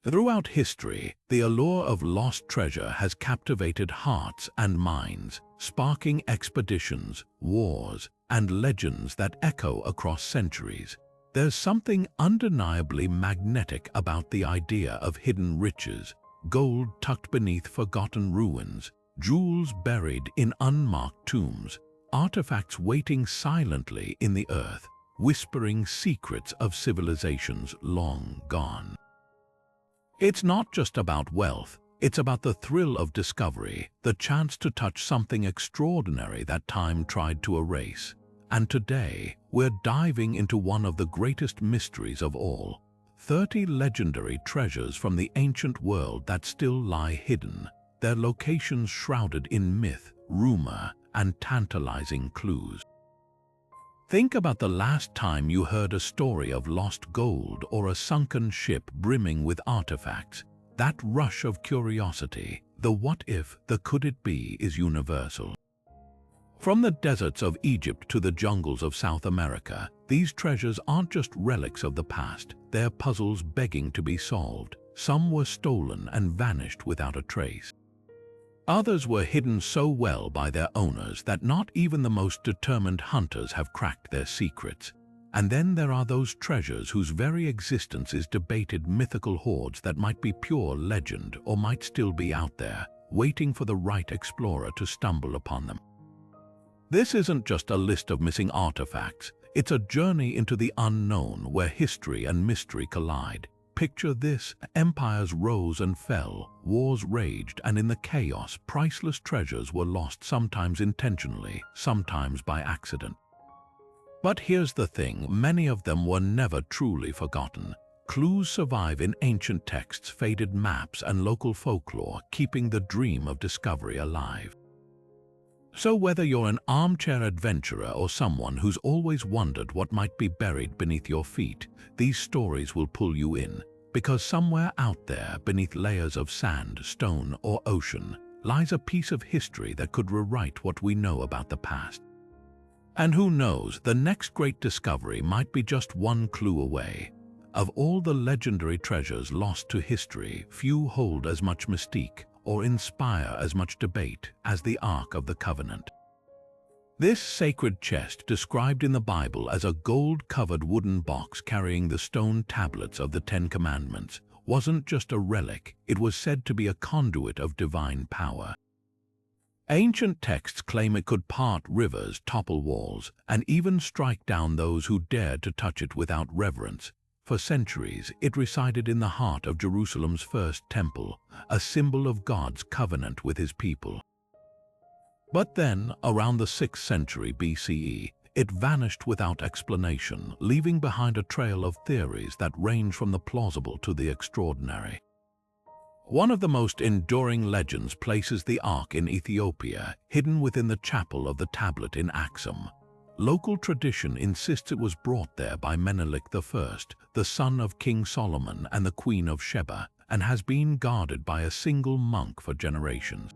Throughout history, the allure of lost treasure has captivated hearts and minds, sparking expeditions, wars, and legends that echo across centuries. There's something undeniably magnetic about the idea of hidden riches, gold tucked beneath forgotten ruins, jewels buried in unmarked tombs, artifacts waiting silently in the earth, whispering secrets of civilizations long gone. It's not just about wealth, it's about the thrill of discovery, the chance to touch something extraordinary that time tried to erase. And today, we're diving into one of the greatest mysteries of all, 30 legendary treasures from the ancient world that still lie hidden, their locations shrouded in myth, rumor, and tantalizing clues. Think about the last time you heard a story of lost gold or a sunken ship brimming with artifacts. That rush of curiosity, the what if, the could it be, is universal. From the deserts of Egypt to the jungles of South America, these treasures aren't just relics of the past, they're puzzles begging to be solved. Some were stolen and vanished without a trace. Others were hidden so well by their owners that not even the most determined hunters have cracked their secrets. And then there are those treasures whose very existence is debated, mythical hoards that might be pure legend or might still be out there, waiting for the right explorer to stumble upon them. This isn't just a list of missing artifacts, it's a journey into the unknown where history and mystery collide. Picture this: empires rose and fell, wars raged, and in the chaos, priceless treasures were lost, sometimes intentionally, sometimes by accident. But here's the thing, many of them were never truly forgotten. Clues survive in ancient texts, faded maps, and local folklore, keeping the dream of discovery alive. So whether you're an armchair adventurer or someone who's always wondered what might be buried beneath your feet, these stories will pull you in, because somewhere out there, beneath layers of sand, stone, or ocean, lies a piece of history that could rewrite what we know about the past. And who knows, the next great discovery might be just one clue away. Of all the legendary treasures lost to history, few hold as much mystique or inspire as much debate as the Ark of the Covenant. This sacred chest, described in the Bible as a gold-covered wooden box carrying the stone tablets of the Ten Commandments, wasn't just a relic, it was said to be a conduit of divine power. Ancient texts claim it could part rivers, topple walls, and even strike down those who dared to touch it without reverence. For centuries, it resided in the heart of Jerusalem's first temple, a symbol of God's covenant with his people. But then, around the 6th century BCE, it vanished without explanation, leaving behind a trail of theories that range from the plausible to the extraordinary. One of the most enduring legends places the Ark in Ethiopia, hidden within the chapel of the tablet in Axum. Local tradition insists it was brought there by Menelik I, the son of King Solomon and the Queen of Sheba, and has been guarded by a single monk for generations.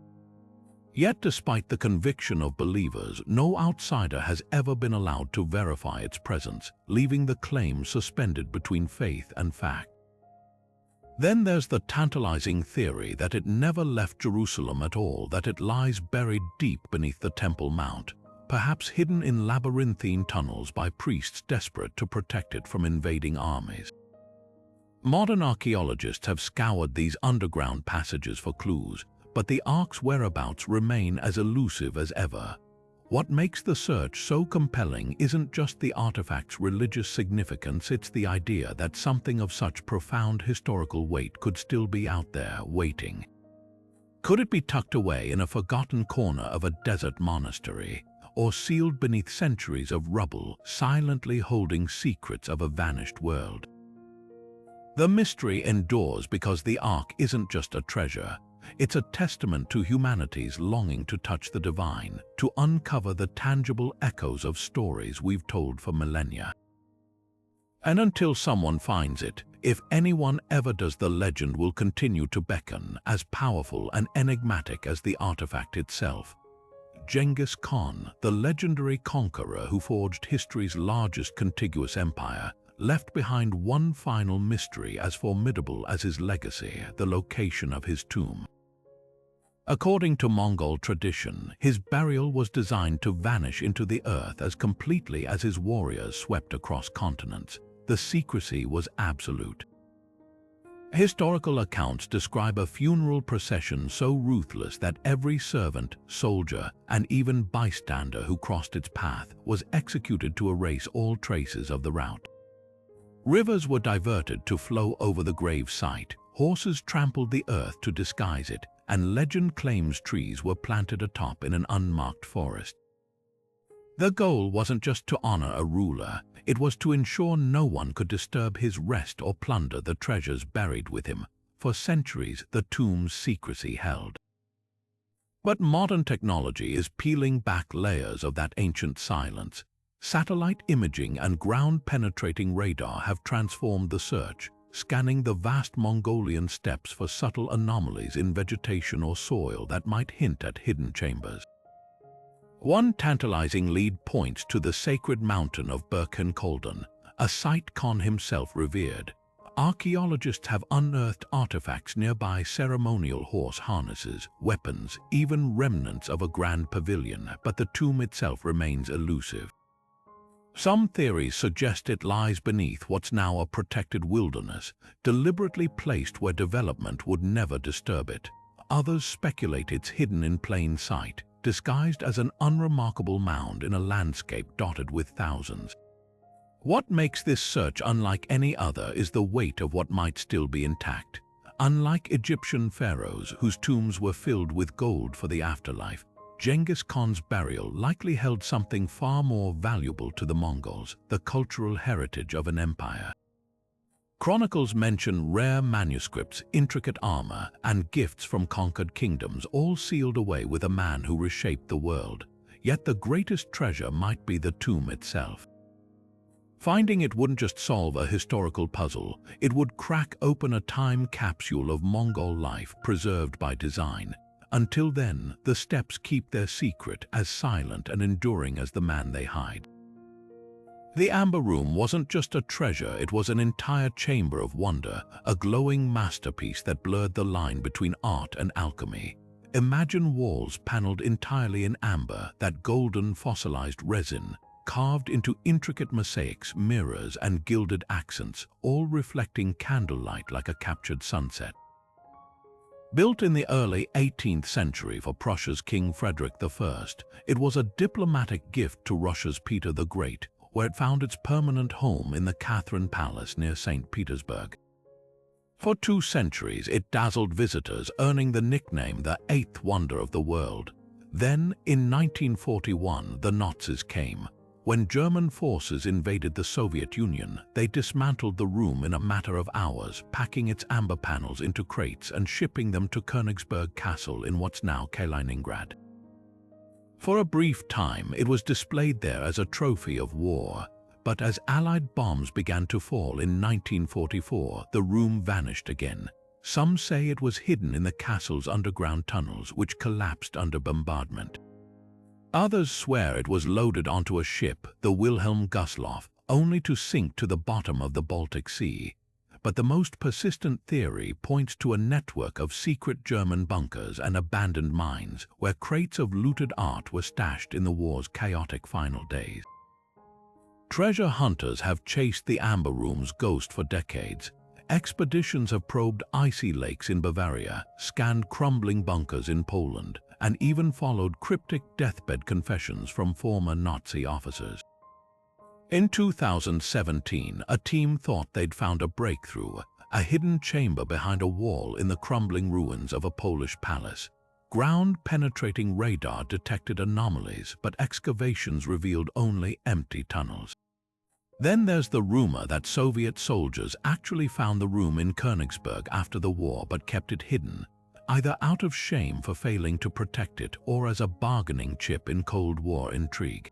Yet despite the conviction of believers, no outsider has ever been allowed to verify its presence, leaving the claim suspended between faith and fact. Then there's the tantalizing theory that it never left Jerusalem at all, that it lies buried deep beneath the Temple Mount, perhaps hidden in labyrinthine tunnels by priests desperate to protect it from invading armies. Modern archaeologists have scoured these underground passages for clues, but the Ark's whereabouts remain as elusive as ever. What makes the search so compelling isn't just the artifact's religious significance, it's the idea that something of such profound historical weight could still be out there, waiting. Could it be tucked away in a forgotten corner of a desert monastery, or sealed beneath centuries of rubble, silently holding secrets of a vanished world? The mystery endures because the Ark isn't just a treasure. It's a testament to humanity's longing to touch the divine, to uncover the tangible echoes of stories we've told for millennia. And until someone finds it, if anyone ever does, the legend will continue to beckon, as powerful and enigmatic as the artifact itself. Genghis Khan, the legendary conqueror who forged history's largest contiguous empire, left behind one final mystery as formidable as his legacy: the location of his tomb. According to Mongol tradition, his burial was designed to vanish into the earth as completely as his warriors swept across continents. The secrecy was absolute. Historical accounts describe a funeral procession so ruthless that every servant, soldier, and even bystander who crossed its path was executed to erase all traces of the rout. Rivers were diverted to flow over the grave site, horses trampled the earth to disguise it, and legend claims trees were planted atop in an unmarked forest. The goal wasn't just to honor a ruler, it was to ensure no one could disturb his rest or plunder the treasures buried with him. For centuries, the tomb's secrecy held. But modern technology is peeling back layers of that ancient silence. Satellite imaging and ground-penetrating radar have transformed the search, scanning the vast Mongolian steppes for subtle anomalies in vegetation or soil that might hint at hidden chambers. One tantalizing lead points to the sacred mountain of Berkhan-Kolden, a site Khan himself revered. Archaeologists have unearthed artifacts nearby: ceremonial horse harnesses, weapons, even remnants of a grand pavilion, but the tomb itself remains elusive. Some theories suggest it lies beneath what's now a protected wilderness, deliberately placed where development would never disturb it. Others speculate it's hidden in plain sight, disguised as an unremarkable mound in a landscape dotted with thousands. What makes this search unlike any other is the weight of what might still be intact. Unlike Egyptian pharaohs whose tombs were filled with gold for the afterlife, Genghis Khan's burial likely held something far more valuable to the Mongols: the cultural heritage of an empire. Chronicles mention rare manuscripts, intricate armor, and gifts from conquered kingdoms, all sealed away with a man who reshaped the world. Yet the greatest treasure might be the tomb itself. Finding it wouldn't just solve a historical puzzle, it would crack open a time capsule of Mongol life preserved by design. Until then, the steppes keep their secret as silent and enduring as the man they hide. The Amber Room wasn't just a treasure, it was an entire chamber of wonder, a glowing masterpiece that blurred the line between art and alchemy. Imagine walls paneled entirely in amber, that golden fossilized resin, carved into intricate mosaics, mirrors, and gilded accents, all reflecting candlelight like a captured sunset. Built in the early 18th century for Prussia's King Frederick I, it was a diplomatic gift to Russia's Peter the Great, where it found its permanent home in the Catherine Palace near St. Petersburg. For 2 centuries, it dazzled visitors, earning the nickname the Eighth Wonder of the World. Then, in 1941, the Nazis came. When German forces invaded the Soviet Union, they dismantled the room in a matter of hours, packing its amber panels into crates and shipping them to Königsberg Castle in what's now Kaliningrad. For a brief time, it was displayed there as a trophy of war, but as Allied bombs began to fall in 1944, the room vanished again. Some say it was hidden in the castle's underground tunnels, which collapsed under bombardment. Others swear it was loaded onto a ship, the Wilhelm Gustloff, only to sink to the bottom of the Baltic Sea. But the most persistent theory points to a network of secret German bunkers and abandoned mines, where crates of looted art were stashed in the war's chaotic final days. Treasure hunters have chased the Amber Room's ghost for decades. Expeditions have probed icy lakes in Bavaria, scanned crumbling bunkers in Poland, and even followed cryptic deathbed confessions from former Nazi officers. In 2017, a team thought they'd found a breakthrough, a hidden chamber behind a wall in the crumbling ruins of a Polish palace. Ground-penetrating radar detected anomalies, but excavations revealed only empty tunnels. Then there's the rumor that Soviet soldiers actually found the room in Königsberg after the war but kept it hidden, either out of shame for failing to protect it or as a bargaining chip in Cold War intrigue.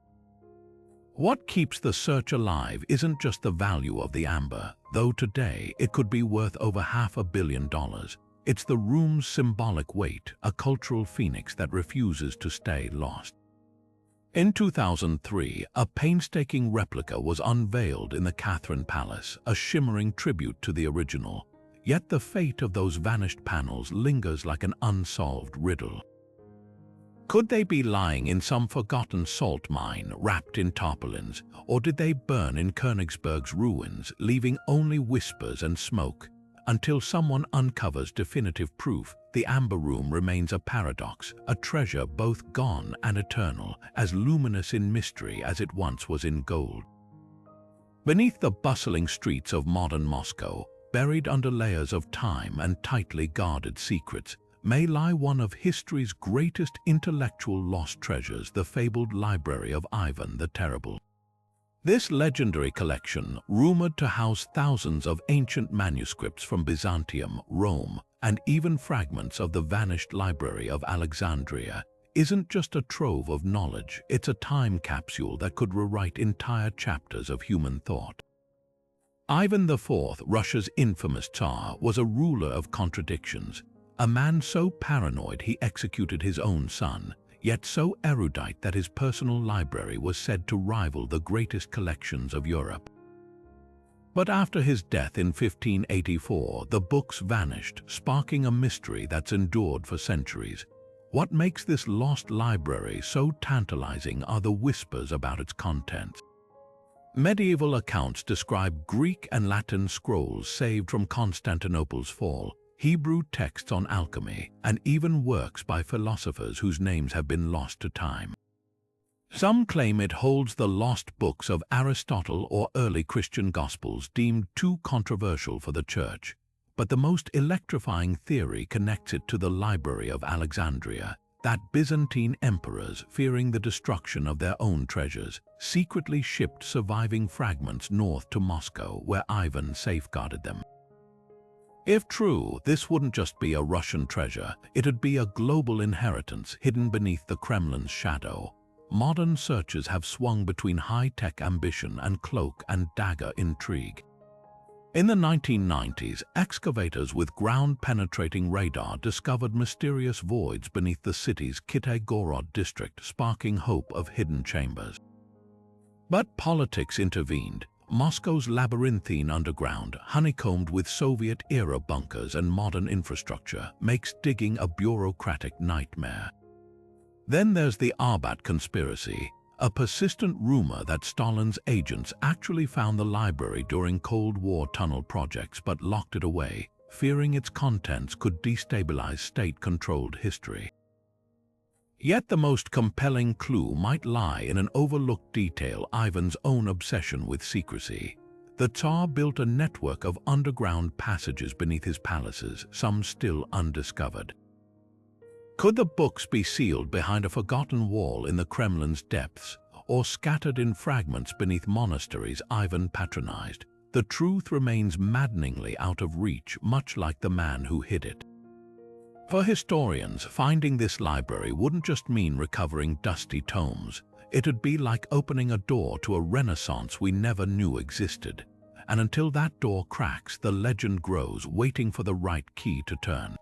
What keeps the search alive isn't just the value of the amber, though today it could be worth over $500 million. It's the room's symbolic weight, a cultural phoenix that refuses to stay lost. In 2003, a painstaking replica was unveiled in the Catherine Palace, a shimmering tribute to the original. Yet the fate of those vanished panels lingers like an unsolved riddle. Could they be lying in some forgotten salt mine wrapped in tarpaulins, or did they burn in Königsberg's ruins, leaving only whispers and smoke? Until someone uncovers definitive proof, the Amber Room remains a paradox, a treasure both gone and eternal, as luminous in mystery as it once was in gold. Beneath the bustling streets of modern Moscow, buried under layers of time and tightly guarded secrets, may lie one of history's greatest intellectual lost treasures, the fabled library of Ivan the Terrible. This legendary collection, rumored to house thousands of ancient manuscripts from Byzantium, Rome, and even fragments of the vanished library of Alexandria, isn't just a trove of knowledge, it's a time capsule that could rewrite entire chapters of human thought. Ivan IV, Russia's infamous Tsar, was a ruler of contradictions, a man so paranoid he executed his own son, yet so erudite that his personal library was said to rival the greatest collections of Europe. But after his death in 1584, the books vanished, sparking a mystery that's endured for centuries. What makes this lost library so tantalizing are the whispers about its contents. Medieval accounts describe Greek and Latin scrolls saved from Constantinople's fall, Hebrew texts on alchemy, and even works by philosophers whose names have been lost to time. Some claim it holds the lost books of Aristotle or early Christian Gospels deemed too controversial for the Church, but the most electrifying theory connects it to the Library of Alexandria, that Byzantine emperors, fearing the destruction of their own treasures, secretly shipped surviving fragments north to Moscow, where Ivan safeguarded them. If true, this wouldn't just be a Russian treasure, it'd be a global inheritance hidden beneath the Kremlin's shadow. Modern searchers have swung between high-tech ambition and cloak and dagger intrigue. In the 1990s, excavators with ground-penetrating radar discovered mysterious voids beneath the city's Kitay-Gorod district, sparking hope of hidden chambers. But politics intervened. Moscow's labyrinthine underground, honeycombed with Soviet-era bunkers and modern infrastructure, makes digging a bureaucratic nightmare. Then there's the Arbat conspiracy, a persistent rumor that Stalin's agents actually found the library during Cold War tunnel projects but locked it away, fearing its contents could destabilize state-controlled history. Yet the most compelling clue might lie in an overlooked detail: Ivan's own obsession with secrecy. The Tsar built a network of underground passages beneath his palaces, some still undiscovered. Could the books be sealed behind a forgotten wall in the Kremlin's depths, or scattered in fragments beneath monasteries Ivan patronized? The truth remains maddeningly out of reach, much like the man who hid it. For historians, finding this library wouldn't just mean recovering dusty tomes. It'd be like opening a door to a renaissance we never knew existed. And until that door cracks, the legend grows, waiting for the right key to turn.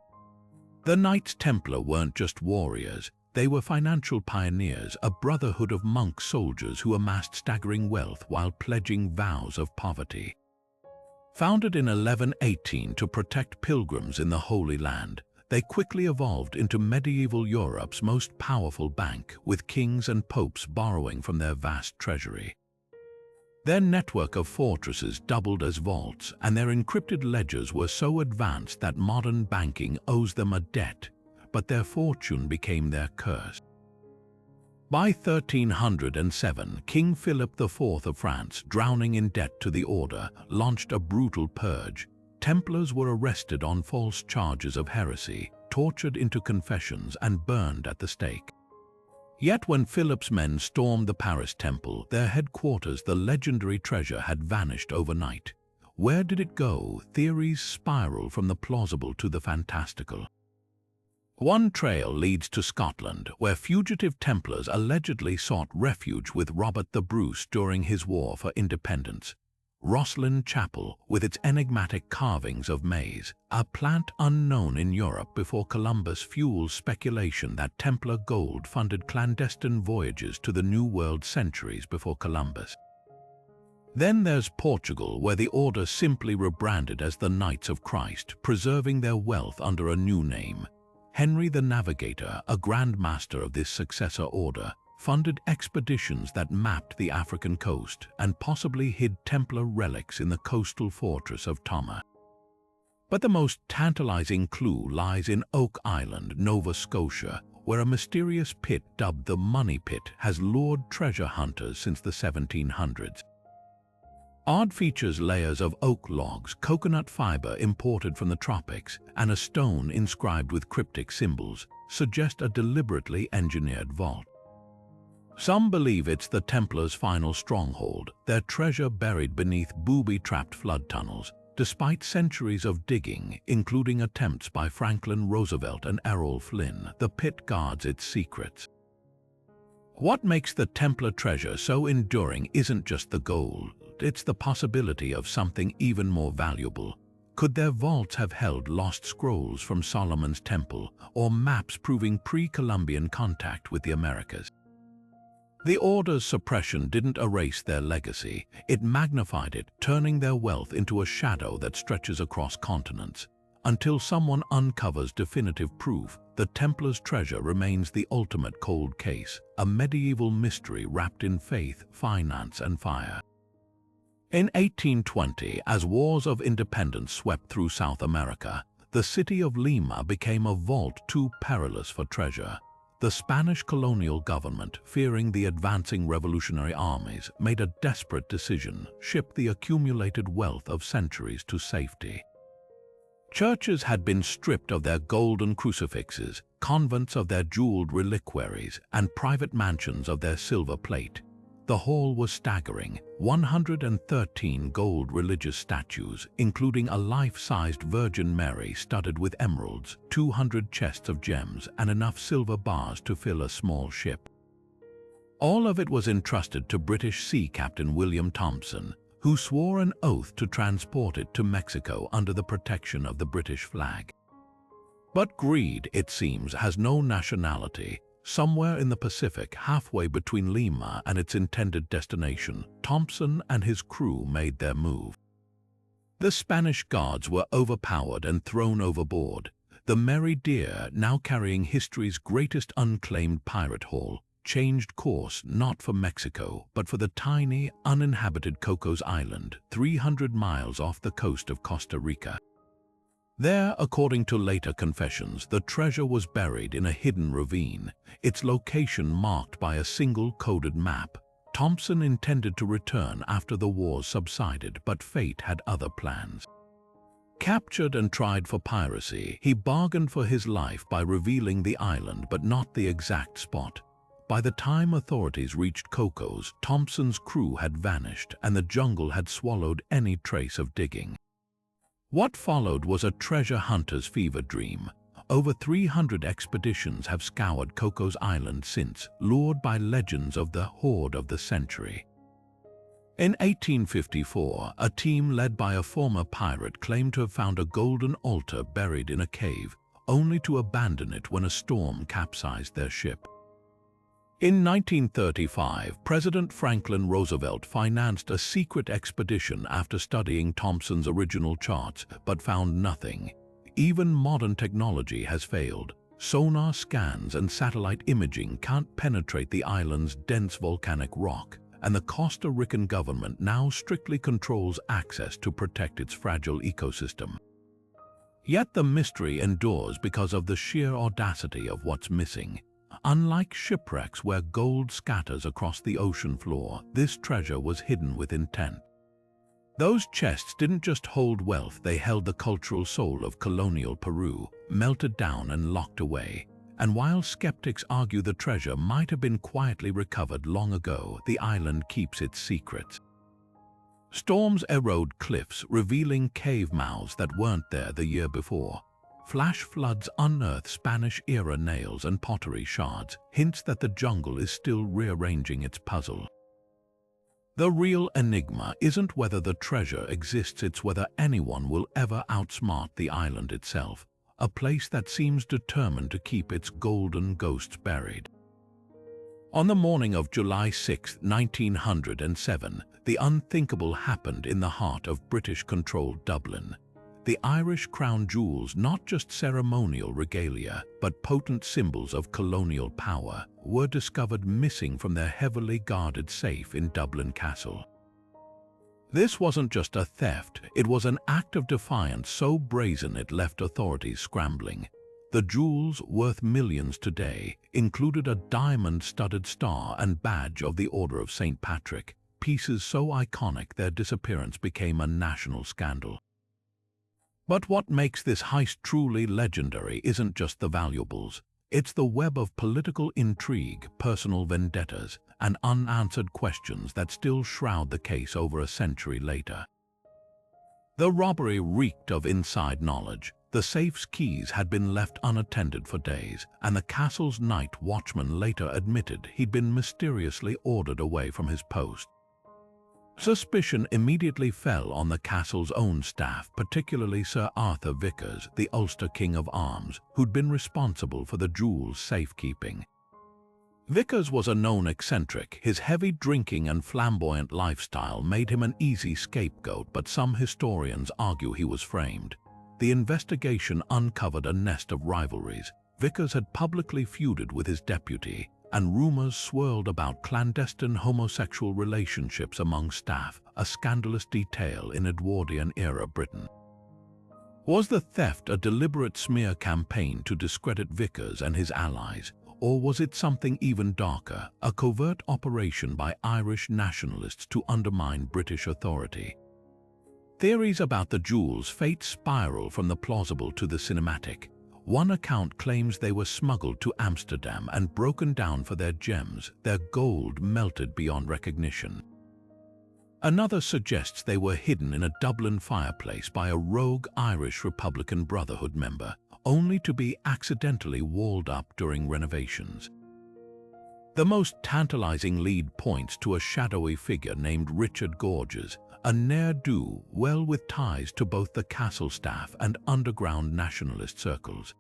The Knights Templar weren't just warriors. They were financial pioneers, a brotherhood of monk soldiers who amassed staggering wealth while pledging vows of poverty. Founded in 1118 to protect pilgrims in the Holy Land, they quickly evolved into medieval Europe's most powerful bank, with kings and popes borrowing from their vast treasury. Their network of fortresses doubled as vaults, and their encrypted ledgers were so advanced that modern banking owes them a debt, but their fortune became their curse. By 1307, King Philip IV of France, drowning in debt to the order, launched a brutal purge. Templars were arrested on false charges of heresy, tortured into confessions, and burned at the stake. Yet when Philip's men stormed the Paris temple, their headquarters, the legendary treasure, had vanished overnight. Where did it go? Theories spiral from the plausible to the fantastical. One trail leads to Scotland, where fugitive Templars allegedly sought refuge with Robert the Bruce during his war for independence. Rosslyn Chapel, with its enigmatic carvings of maize, a plant unknown in Europe before Columbus, fuels speculation that Templar gold funded clandestine voyages to the New World centuries before Columbus. Then there's Portugal, where the order simply rebranded as the Knights of Christ, preserving their wealth under a new name. Henry the Navigator, a Grand Master of this successor order, funded expeditions that mapped the African coast and possibly hid Templar relics in the coastal fortress of Tama. But the most tantalizing clue lies in Oak Island, Nova Scotia, where a mysterious pit dubbed the Money Pit has lured treasure hunters since the 1700s. Odd features layers of oak logs, coconut fiber imported from the tropics, and a stone inscribed with cryptic symbols suggest a deliberately engineered vault. Some believe it's the Templars' final stronghold, their treasure buried beneath booby-trapped flood tunnels. Despite centuries of digging, including attempts by Franklin Roosevelt and Errol Flynn, the pit guards its secrets. What makes the Templar treasure so enduring isn't just the gold, it's the possibility of something even more valuable. Could their vaults have held lost scrolls from Solomon's Temple or maps proving pre-Columbian contact with the Americas? The Order's suppression didn't erase their legacy, it magnified it, turning their wealth into a shadow that stretches across continents. Until someone uncovers definitive proof, the Templars' treasure remains the ultimate cold case, a medieval mystery wrapped in faith, finance, and fire. In 1820, as wars of independence swept through South America, the city of Lima became a vault too perilous for treasure. The Spanish colonial government, fearing the advancing revolutionary armies, made a desperate decision: ship the accumulated wealth of centuries to safety. Churches had been stripped of their golden crucifixes, convents of their jeweled reliquaries, and private mansions of their silver plate. The haul was staggering: 113 gold religious statues, including a life-sized Virgin Mary studded with emeralds, 200 chests of gems, and enough silver bars to fill a small ship. All of it was entrusted to British Sea Captain William Thompson, who swore an oath to transport it to Mexico under the protection of the British flag. But greed, it seems, has no nationality. Somewhere in the Pacific, halfway between Lima and its intended destination, Thompson and his crew made their move. The Spanish guards were overpowered and thrown overboard. The Merry Deer, now carrying history's greatest unclaimed pirate haul, changed course not for Mexico, but for the tiny, uninhabited Cocos Island, 300 miles off the coast of Costa Rica. There, according to later confessions, the treasure was buried in a hidden ravine, its location marked by a single coded map. Thompson intended to return after the wars subsided, but fate had other plans. Captured and tried for piracy, he bargained for his life by revealing the island but not the exact spot. By the time authorities reached Cocos, Thompson's crew had vanished and the jungle had swallowed any trace of digging. What followed was a treasure hunter's fever dream. Over 300 expeditions have scoured Cocos Island since, lured by legends of the hoard of the century. In 1854, a team led by a former pirate claimed to have found a golden altar buried in a cave, only to abandon it when a storm capsized their ship. In 1935, President Franklin Roosevelt financed a secret expedition after studying Thompson's original charts, but found nothing. Even modern technology has failed. Sonar scans and satellite imaging can't penetrate the island's dense volcanic rock, and the Costa Rican government now strictly controls access to protect its fragile ecosystem. Yet the mystery endures because of the sheer audacity of what's missing. Unlike shipwrecks where gold scatters across the ocean floor, this treasure was hidden with intent. Those chests didn't just hold wealth, they held the cultural soul of colonial Peru, melted down and locked away. And while skeptics argue the treasure might have been quietly recovered long ago, the island keeps its secrets. Storms erode cliffs, revealing cave mouths that weren't there the year before. Flash floods unearth Spanish-era nails and pottery shards, hints that the jungle is still rearranging its puzzle. The real enigma isn't whether the treasure exists, it's whether anyone will ever outsmart the island itself, a place that seems determined to keep its golden ghosts buried. On the morning of July 6, 1907, the unthinkable happened in the heart of British-controlled Dublin. The Irish crown jewels, not just ceremonial regalia, but potent symbols of colonial power, were discovered missing from their heavily guarded safe in Dublin Castle. This wasn't just a theft, it was an act of defiance so brazen it left authorities scrambling. The jewels, worth millions today, included a diamond-studded star and badge of the Order of St. Patrick, pieces so iconic their disappearance became a national scandal. But what makes this heist truly legendary isn't just the valuables. It's the web of political intrigue, personal vendettas, and unanswered questions that still shroud the case over a century later. The robbery reeked of inside knowledge. The safe's keys had been left unattended for days, and the castle's night watchman later admitted he'd been mysteriously ordered away from his post. Suspicion immediately fell on the castle's own staff, particularly Sir Arthur Vickers, the Ulster King of Arms, who'd been responsible for the jewels' safekeeping. Vickers was a known eccentric. His heavy drinking and flamboyant lifestyle made him an easy scapegoat, but some historians argue he was framed. The investigation uncovered a nest of rivalries. Vickers had publicly feuded with his deputy, and rumors swirled about clandestine homosexual relationships among staff, a scandalous detail in Edwardian-era Britain. Was the theft a deliberate smear campaign to discredit Vickers and his allies, or was it something even darker, a covert operation by Irish nationalists to undermine British authority? Theories about the jewels' fate spiral from the plausible to the cinematic. One account claims they were smuggled to Amsterdam and broken down for their gems, their gold melted beyond recognition. Another suggests they were hidden in a Dublin fireplace by a rogue Irish Republican Brotherhood member, only to be accidentally walled up during renovations. The most tantalizing lead points to a shadowy figure named Richard Gorges, a ne'er-do well with ties to both the castle staff and underground nationalist circles.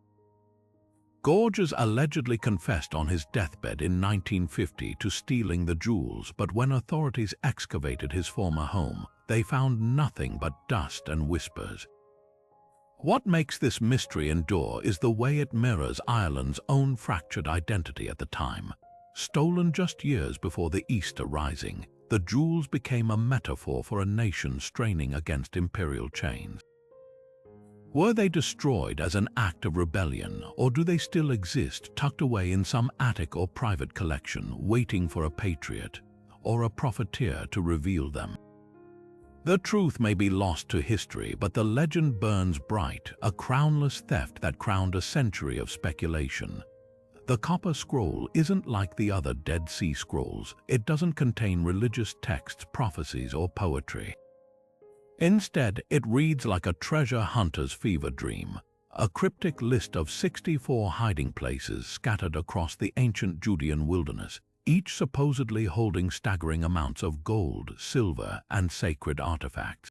Gorges allegedly confessed on his deathbed in 1950 to stealing the jewels, but when authorities excavated his former home, they found nothing but dust and whispers. What makes this mystery endure is the way it mirrors Ireland's own fractured identity at the time. Stolen just years before the Easter Rising, the jewels became a metaphor for a nation straining against imperial chains. Were they destroyed as an act of rebellion, or do they still exist tucked away in some attic or private collection, waiting for a patriot or a profiteer to reveal them? The truth may be lost to history, but the legend burns bright, a crownless theft that crowned a century of speculation. The Copper Scroll isn't like the other Dead Sea Scrolls. It doesn't contain religious texts, prophecies, or poetry. Instead, it reads like a treasure hunter's fever dream, a cryptic list of 64 hiding places scattered across the ancient Judean wilderness, each supposedly holding staggering amounts of gold, silver, and sacred artifacts.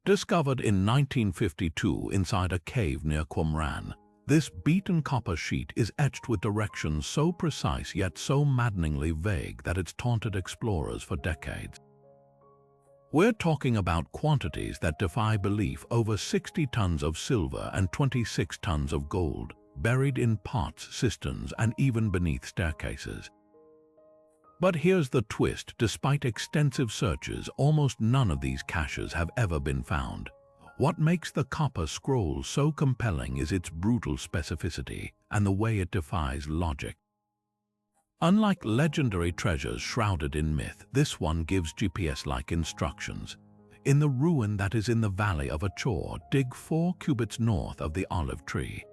Discovered in 1952 inside a cave near Qumran, this beaten copper sheet is etched with directions so precise yet so maddeningly vague that it's taunted explorers for decades. We're talking about quantities that defy belief: over 60 tons of silver and 26 tons of gold, buried in pots, cisterns, and even beneath staircases. But here's the twist: despite extensive searches, almost none of these caches have ever been found. What makes the Copper Scroll so compelling is its brutal specificity and the way it defies logic. Unlike legendary treasures shrouded in myth, this one gives GPS-like instructions. In the ruin that is in the valley of Achor, dig 4 cubits north of the olive tree.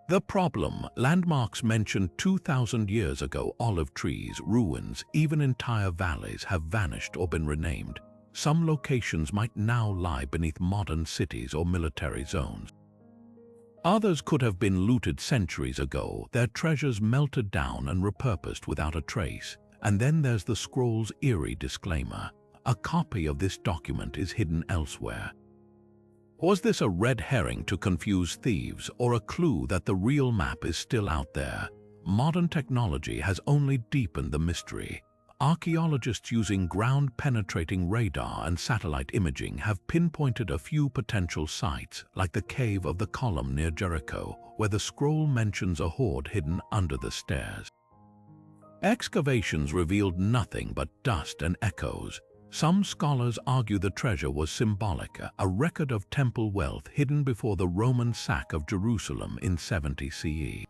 The problem: landmarks mentioned 2,000 years ago, olive trees, ruins, even entire valleys have vanished or been renamed. Some locations might now lie beneath modern cities or military zones. Others could have been looted centuries ago, their treasures melted down and repurposed without a trace. And then there's the scroll's eerie disclaimer. A copy of this document is hidden elsewhere. Was this a red herring to confuse thieves, or a clue that the real map is still out there? Modern technology has only deepened the mystery. Archaeologists using ground-penetrating radar and satellite imaging have pinpointed a few potential sites, like the Cave of the Column near Jericho, where the scroll mentions a hoard hidden under the stairs. Excavations revealed nothing but dust and echoes. Some scholars argue the treasure was symbolic, a record of temple wealth hidden before the Roman sack of Jerusalem in 70 CE.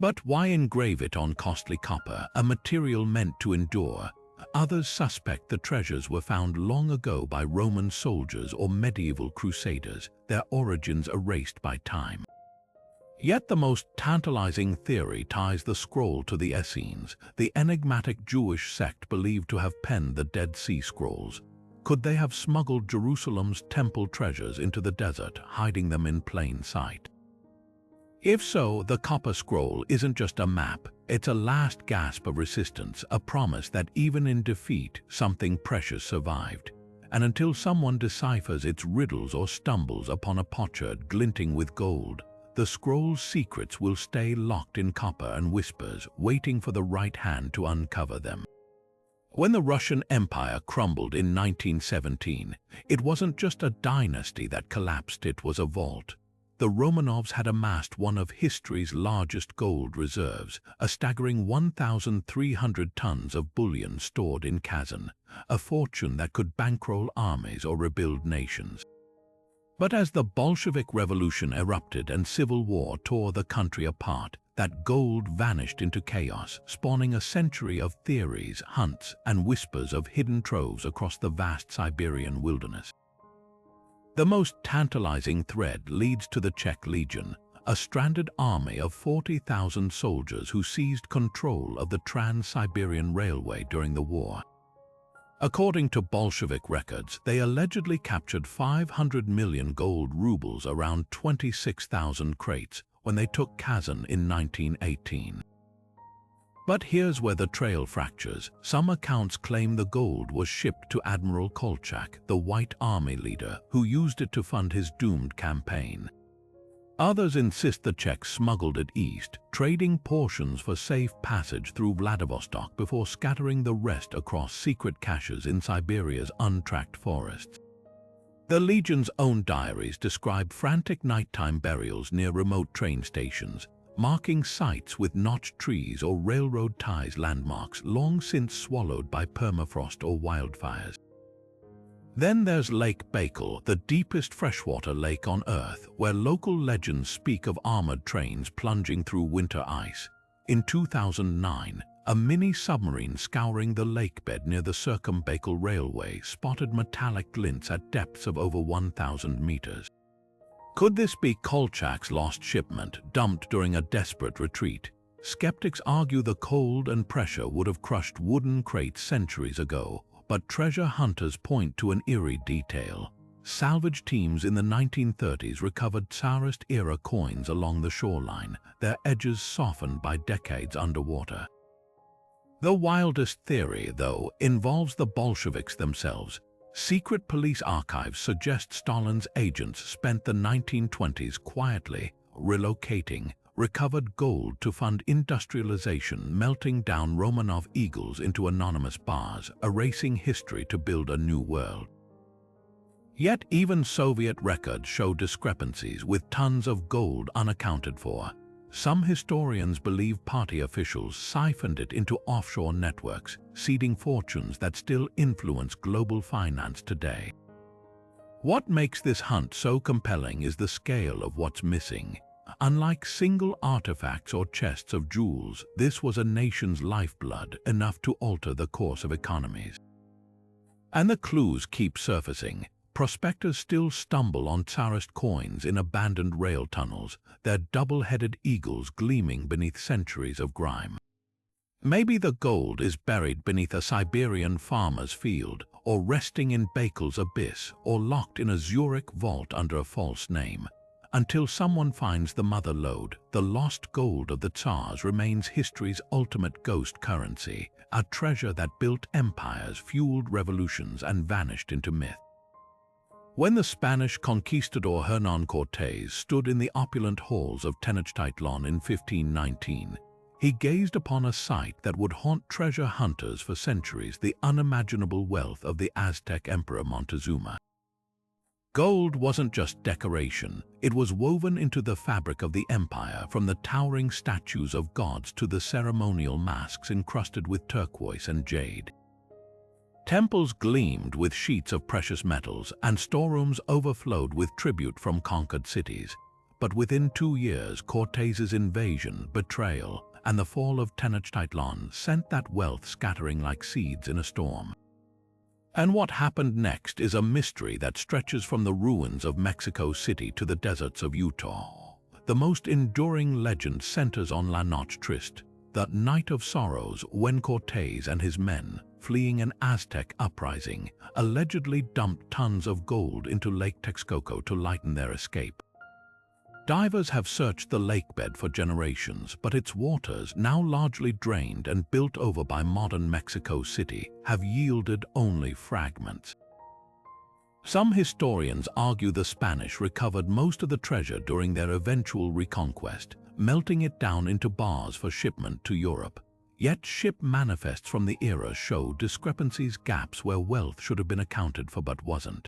But why engrave it on costly copper, a material meant to endure? Others suspect the treasures were found long ago by Roman soldiers or medieval crusaders, their origins erased by time. Yet the most tantalizing theory ties the scroll to the Essenes, the enigmatic Jewish sect believed to have penned the Dead Sea Scrolls. Could they have smuggled Jerusalem's temple treasures into the desert, hiding them in plain sight? If so, the copper scroll isn't just a map, it's a last gasp of resistance, a promise that even in defeat, something precious survived. And until someone deciphers its riddles or stumbles upon a potsherd glinting with gold, the scroll's secrets will stay locked in copper and whispers, waiting for the right hand to uncover them. When the Russian Empire crumbled in 1917, it wasn't just a dynasty that collapsed, it was a vault. The Romanovs had amassed one of history's largest gold reserves, a staggering 1,300 tons of bullion stored in Kazan, a fortune that could bankroll armies or rebuild nations. But as the Bolshevik Revolution erupted and civil war tore the country apart, that gold vanished into chaos, spawning a century of theories, hunts, and whispers of hidden troves across the vast Siberian wilderness. The most tantalizing thread leads to the Czech Legion, a stranded army of 40,000 soldiers who seized control of the Trans-Siberian Railway during the war. According to Bolshevik records, they allegedly captured 500 million gold rubles, around 26,000 crates, when they took Kazan in 1918. But here's where the trail fractures. Some accounts claim the gold was shipped to Admiral Kolchak, the White Army leader, who used it to fund his doomed campaign. Others insist the Czechs smuggled it east, trading portions for safe passage through Vladivostok before scattering the rest across secret caches in Siberia's untracked forests. The Legion's own diaries describe frantic nighttime burials near remote train stations, marking sites with notched trees or railroad ties, landmarks long since swallowed by permafrost or wildfires. Then there's Lake Baikal, the deepest freshwater lake on Earth, where local legends speak of armored trains plunging through winter ice. In 2009, a mini-submarine scouring the lakebed near the Circumbaikal Railway spotted metallic glints at depths of over 1,000 meters. Could this be Kolchak's lost shipment, dumped during a desperate retreat? Skeptics argue the cold and pressure would have crushed wooden crates centuries ago, but treasure hunters point to an eerie detail. Salvage teams in the 1930s recovered Tsarist-era coins along the shoreline, their edges softened by decades underwater. The wildest theory, though, involves the Bolsheviks themselves. Secret police archives suggest Stalin's agents spent the 1920s quietly relocating recovered gold to fund industrialization, melting down Romanov eagles into anonymous bars, erasing history to build a new world. Yet even Soviet records show discrepancies, with tons of gold unaccounted for. Some historians believe party officials siphoned it into offshore networks, seeding fortunes that still influence global finance today. What makes this hunt so compelling is the scale of what's missing. Unlike single artifacts or chests of jewels, this was a nation's lifeblood, enough to alter the course of economies. And the clues keep surfacing. Prospectors still stumble on Tsarist coins in abandoned rail tunnels, their double-headed eagles gleaming beneath centuries of grime. Maybe the gold is buried beneath a Siberian farmer's field, or resting in Baikal's abyss, or locked in a Zurich vault under a false name. Until someone finds the mother lode, the lost gold of the Tsars remains history's ultimate ghost currency, a treasure that built empires, fueled revolutions, and vanished into myth. When the Spanish conquistador Hernán Cortés stood in the opulent halls of Tenochtitlan in 1519, he gazed upon a sight that would haunt treasure hunters for centuries: the unimaginable wealth of the Aztec Emperor Montezuma. Gold wasn't just decoration, it was woven into the fabric of the empire, from the towering statues of gods to the ceremonial masks encrusted with turquoise and jade. Temples gleamed with sheets of precious metals, and storerooms overflowed with tribute from conquered cities. But within 2 years, Cortés's invasion, betrayal, and the fall of Tenochtitlan sent that wealth scattering like seeds in a storm. And what happened next is a mystery that stretches from the ruins of Mexico City to the deserts of Utah. The most enduring legend centers on La Noche Triste, the night of sorrows when Cortés and his men, fleeing an Aztec uprising, allegedly dumped tons of gold into Lake Texcoco to lighten their escape. Divers have searched the lakebed for generations, but its waters, now largely drained and built over by modern Mexico City, have yielded only fragments. Some historians argue the Spanish recovered most of the treasure during their eventual reconquest, melting it down into bars for shipment to Europe. Yet ship manifests from the era show discrepancies, gaps where wealth should have been accounted for but wasn't.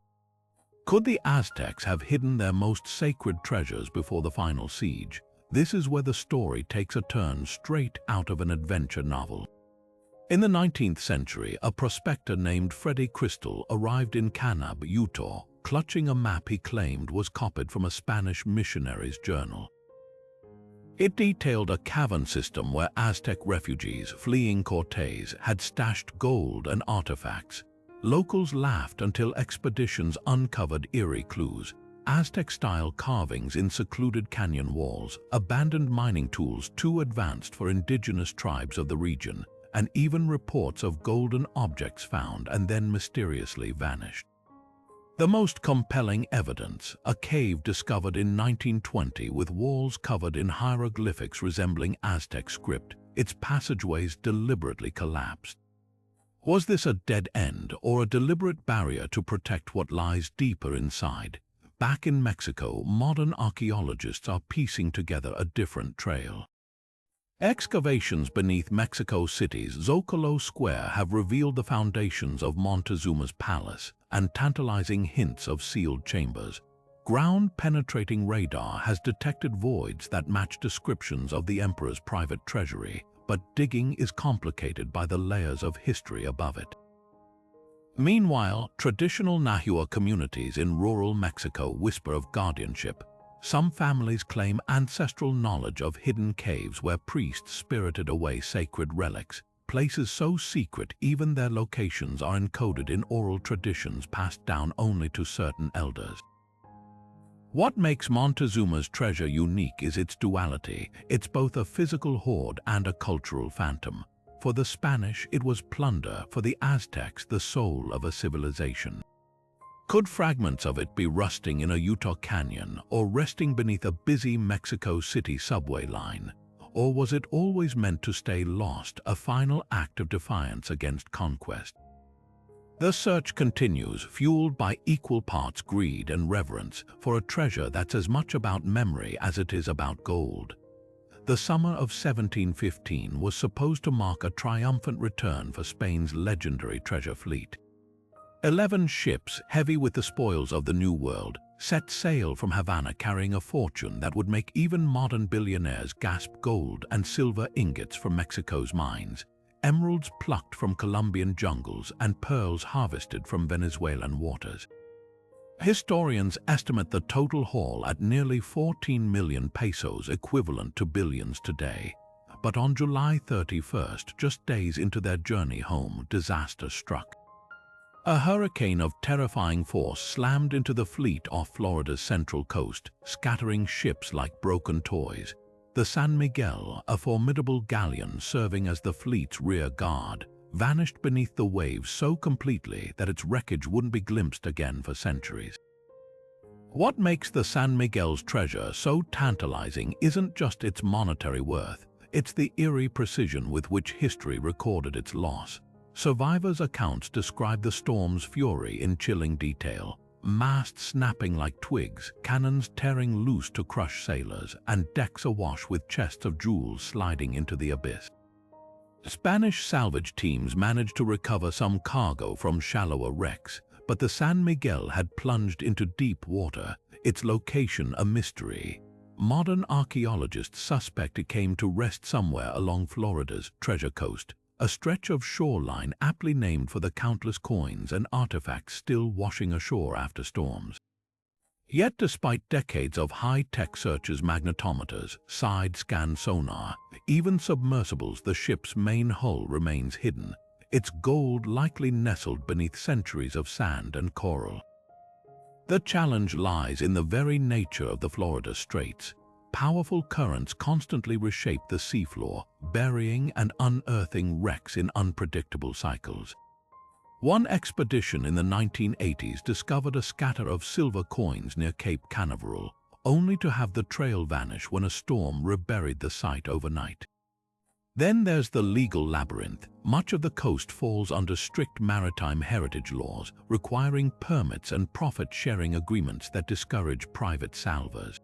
Could the Aztecs have hidden their most sacred treasures before the final siege? This is where the story takes a turn straight out of an adventure novel. In the 19th century, a prospector named Freddie Crystal arrived in Kanab, Utah, clutching a map he claimed was copied from a Spanish missionary's journal. It detailed a cavern system where Aztec refugees fleeing Cortés had stashed gold and artifacts. Locals laughed until expeditions uncovered eerie clues: Aztec-style carvings in secluded canyon walls, abandoned mining tools too advanced for indigenous tribes of the region, and even reports of golden objects found and then mysteriously vanished. The most compelling evidence, a cave discovered in 1920 with walls covered in hieroglyphics resembling Aztec script, its passageways deliberately collapsed. Was this a dead end or a deliberate barrier to protect what lies deeper inside? Back in Mexico, modern archaeologists are piecing together a different trail. Excavations beneath Mexico City's Zocalo Square have revealed the foundations of Montezuma's palace and tantalizing hints of sealed chambers. Ground-penetrating radar has detected voids that match descriptions of the emperor's private treasury, but digging is complicated by the layers of history above it. Meanwhile, traditional Nahua communities in rural Mexico whisper of guardianship. Some families claim ancestral knowledge of hidden caves where priests spirited away sacred relics, places so secret even their locations are encoded in oral traditions passed down only to certain elders. What makes Montezuma's treasure unique is its duality. It's both a physical hoard and a cultural phantom. For the Spanish, it was plunder; for the Aztecs, the soul of a civilization. Could fragments of it be rusting in a Utah canyon or resting beneath a busy Mexico City subway line? Or was it always meant to stay lost, a final act of defiance against conquest? The search continues, fueled by equal parts greed and reverence for a treasure that's as much about memory as it is about gold. The summer of 1715 was supposed to mark a triumphant return for Spain's legendary treasure fleet. 11 ships, heavy with the spoils of the New World, set sail from Havana carrying a fortune that would make even modern billionaires gasp: gold and silver ingots from Mexico's mines, emeralds plucked from Colombian jungles, and pearls harvested from Venezuelan waters. Historians estimate the total haul at nearly 14 million pesos, equivalent to billions today. But on July 31st, just days into their journey home, disaster struck. A hurricane of terrifying force slammed into the fleet off Florida's central coast, scattering ships like broken toys. The San Miguel, a formidable galleon serving as the fleet's rear guard, vanished beneath the waves so completely that its wreckage wouldn't be glimpsed again for centuries. What makes the San Miguel's treasure so tantalizing isn't just its monetary worth, it's the eerie precision with which history recorded its loss. Survivors' accounts describe the storm's fury in chilling detail. Masts snapping like twigs, cannons tearing loose to crush sailors, and decks awash with chests of jewels sliding into the abyss. Spanish salvage teams managed to recover some cargo from shallower wrecks, but the San Miguel had plunged into deep water, its location a mystery. Modern archaeologists suspect it came to rest somewhere along Florida's Treasure Coast, a stretch of shoreline aptly named for the countless coins and artifacts still washing ashore after storms. Yet despite decades of high-tech searches, magnetometers, side-scan sonar, even submersibles, the ship's main hull remains hidden, its gold likely nestled beneath centuries of sand and coral. The challenge lies in the very nature of the Florida Straits. Powerful currents constantly reshape the seafloor, burying and unearthing wrecks in unpredictable cycles. One expedition in the 1980s discovered a scatter of silver coins near Cape Canaveral, only to have the trail vanish when a storm reburied the site overnight. Then there's the legal labyrinth. Much of the coast falls under strict maritime heritage laws, requiring permits and profit-sharing agreements that discourage private salvors.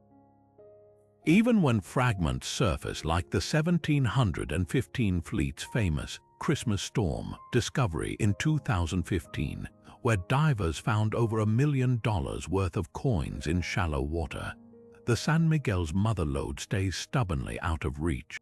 Even when fragments surface, like the 1715 fleet's famous Christmas storm discovery in 2015, where divers found over $1 million worth of coins in shallow water, the San Miguel's mother lode stays stubbornly out of reach.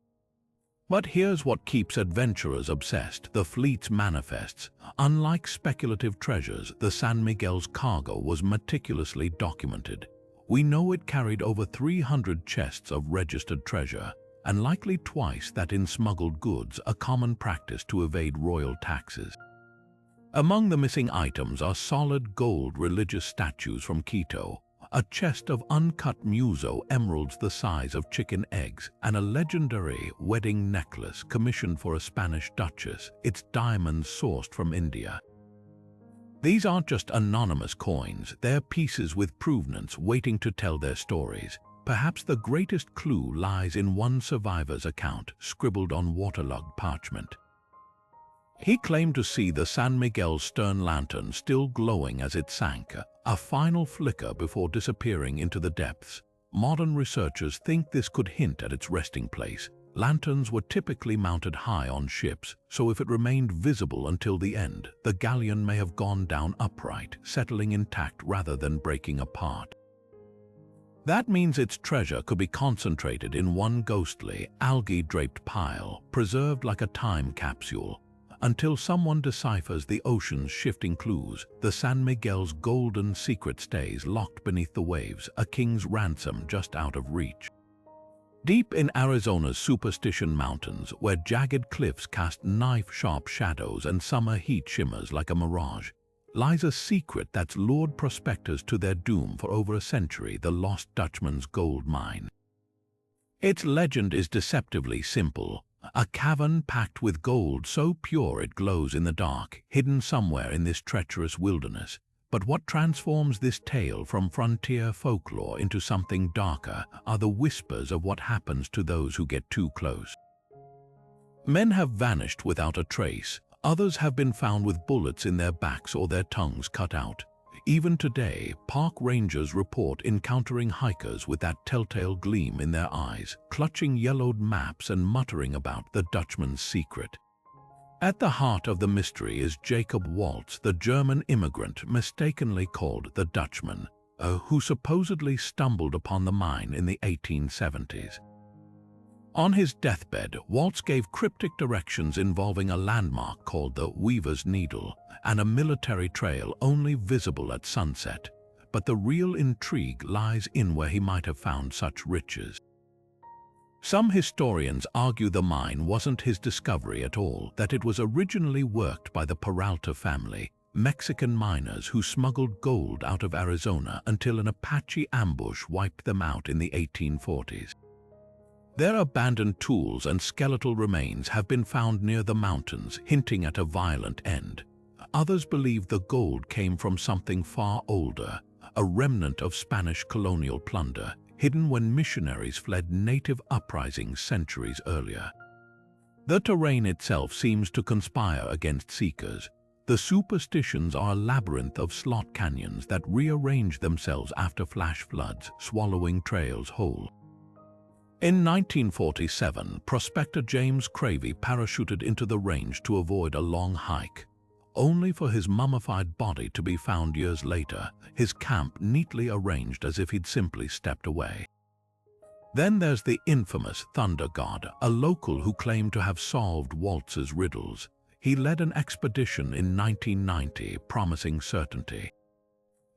But here's what keeps adventurers obsessed: the fleet's manifests. Unlike speculative treasures, the San Miguel's cargo was meticulously documented. We know it carried over 300 chests of registered treasure, and likely twice that in smuggled goods, a common practice to evade royal taxes. Among the missing items are solid gold religious statues from Quito, a chest of uncut muso emeralds the size of chicken eggs, and a legendary wedding necklace commissioned for a Spanish duchess, its diamonds sourced from India. These aren't just anonymous coins, they're pieces with provenance waiting to tell their stories. Perhaps the greatest clue lies in one survivor's account, scribbled on waterlogged parchment. He claimed to see the San Miguel's stern lantern still glowing as it sank, a final flicker before disappearing into the depths. Modern researchers think this could hint at its resting place. Lanterns were typically mounted high on ships, so if it remained visible until the end, the galleon may have gone down upright, settling intact rather than breaking apart. That means its treasure could be concentrated in one ghostly, algae-draped pile, preserved like a time capsule. Until someone deciphers the ocean's shifting clues, the San Miguel's golden secret stays locked beneath the waves, a king's ransom just out of reach. Deep in Arizona's Superstition Mountains, where jagged cliffs cast knife-sharp shadows and summer heat shimmers like a mirage, lies a secret that's lured prospectors to their doom for over a century: the Lost Dutchman's gold mine. Its legend is deceptively simple: a cavern packed with gold so pure it glows in the dark, hidden somewhere in this treacherous wilderness. But what transforms this tale from frontier folklore into something darker are the whispers of what happens to those who get too close. Men have vanished without a trace. Others have been found with bullets in their backs or their tongues cut out. Even today, park rangers report encountering hikers with that telltale gleam in their eyes, clutching yellowed maps and muttering about the Dutchman's secret. At the heart of the mystery is Jacob Waltz, the German immigrant mistakenly called the Dutchman, who supposedly stumbled upon the mine in the 1870s. On his deathbed, Waltz gave cryptic directions involving a landmark called the Weaver's Needle and a military trail only visible at sunset. But the real intrigue lies in where he might have found such riches. Some historians argue the mine wasn't his discovery at all, that it was originally worked by the Peralta family, Mexican miners who smuggled gold out of Arizona until an Apache ambush wiped them out in the 1840s. Their abandoned tools and skeletal remains have been found near the mountains, hinting at a violent end. Others believe the gold came from something far older, a remnant of Spanish colonial plunder, hidden when missionaries fled native uprisings centuries earlier. The terrain itself seems to conspire against seekers. The superstitions are a labyrinth of slot canyons that rearrange themselves after flash floods, swallowing trails whole. In 1947, prospector James Cravey parachuted into the range to avoid a long hike, only for his mummified body to be found years later, his camp neatly arranged as if he'd simply stepped away. Then there's the infamous Thunder God, a local who claimed to have solved Waltz's riddles. He led an expedition in 1990, promising certainty.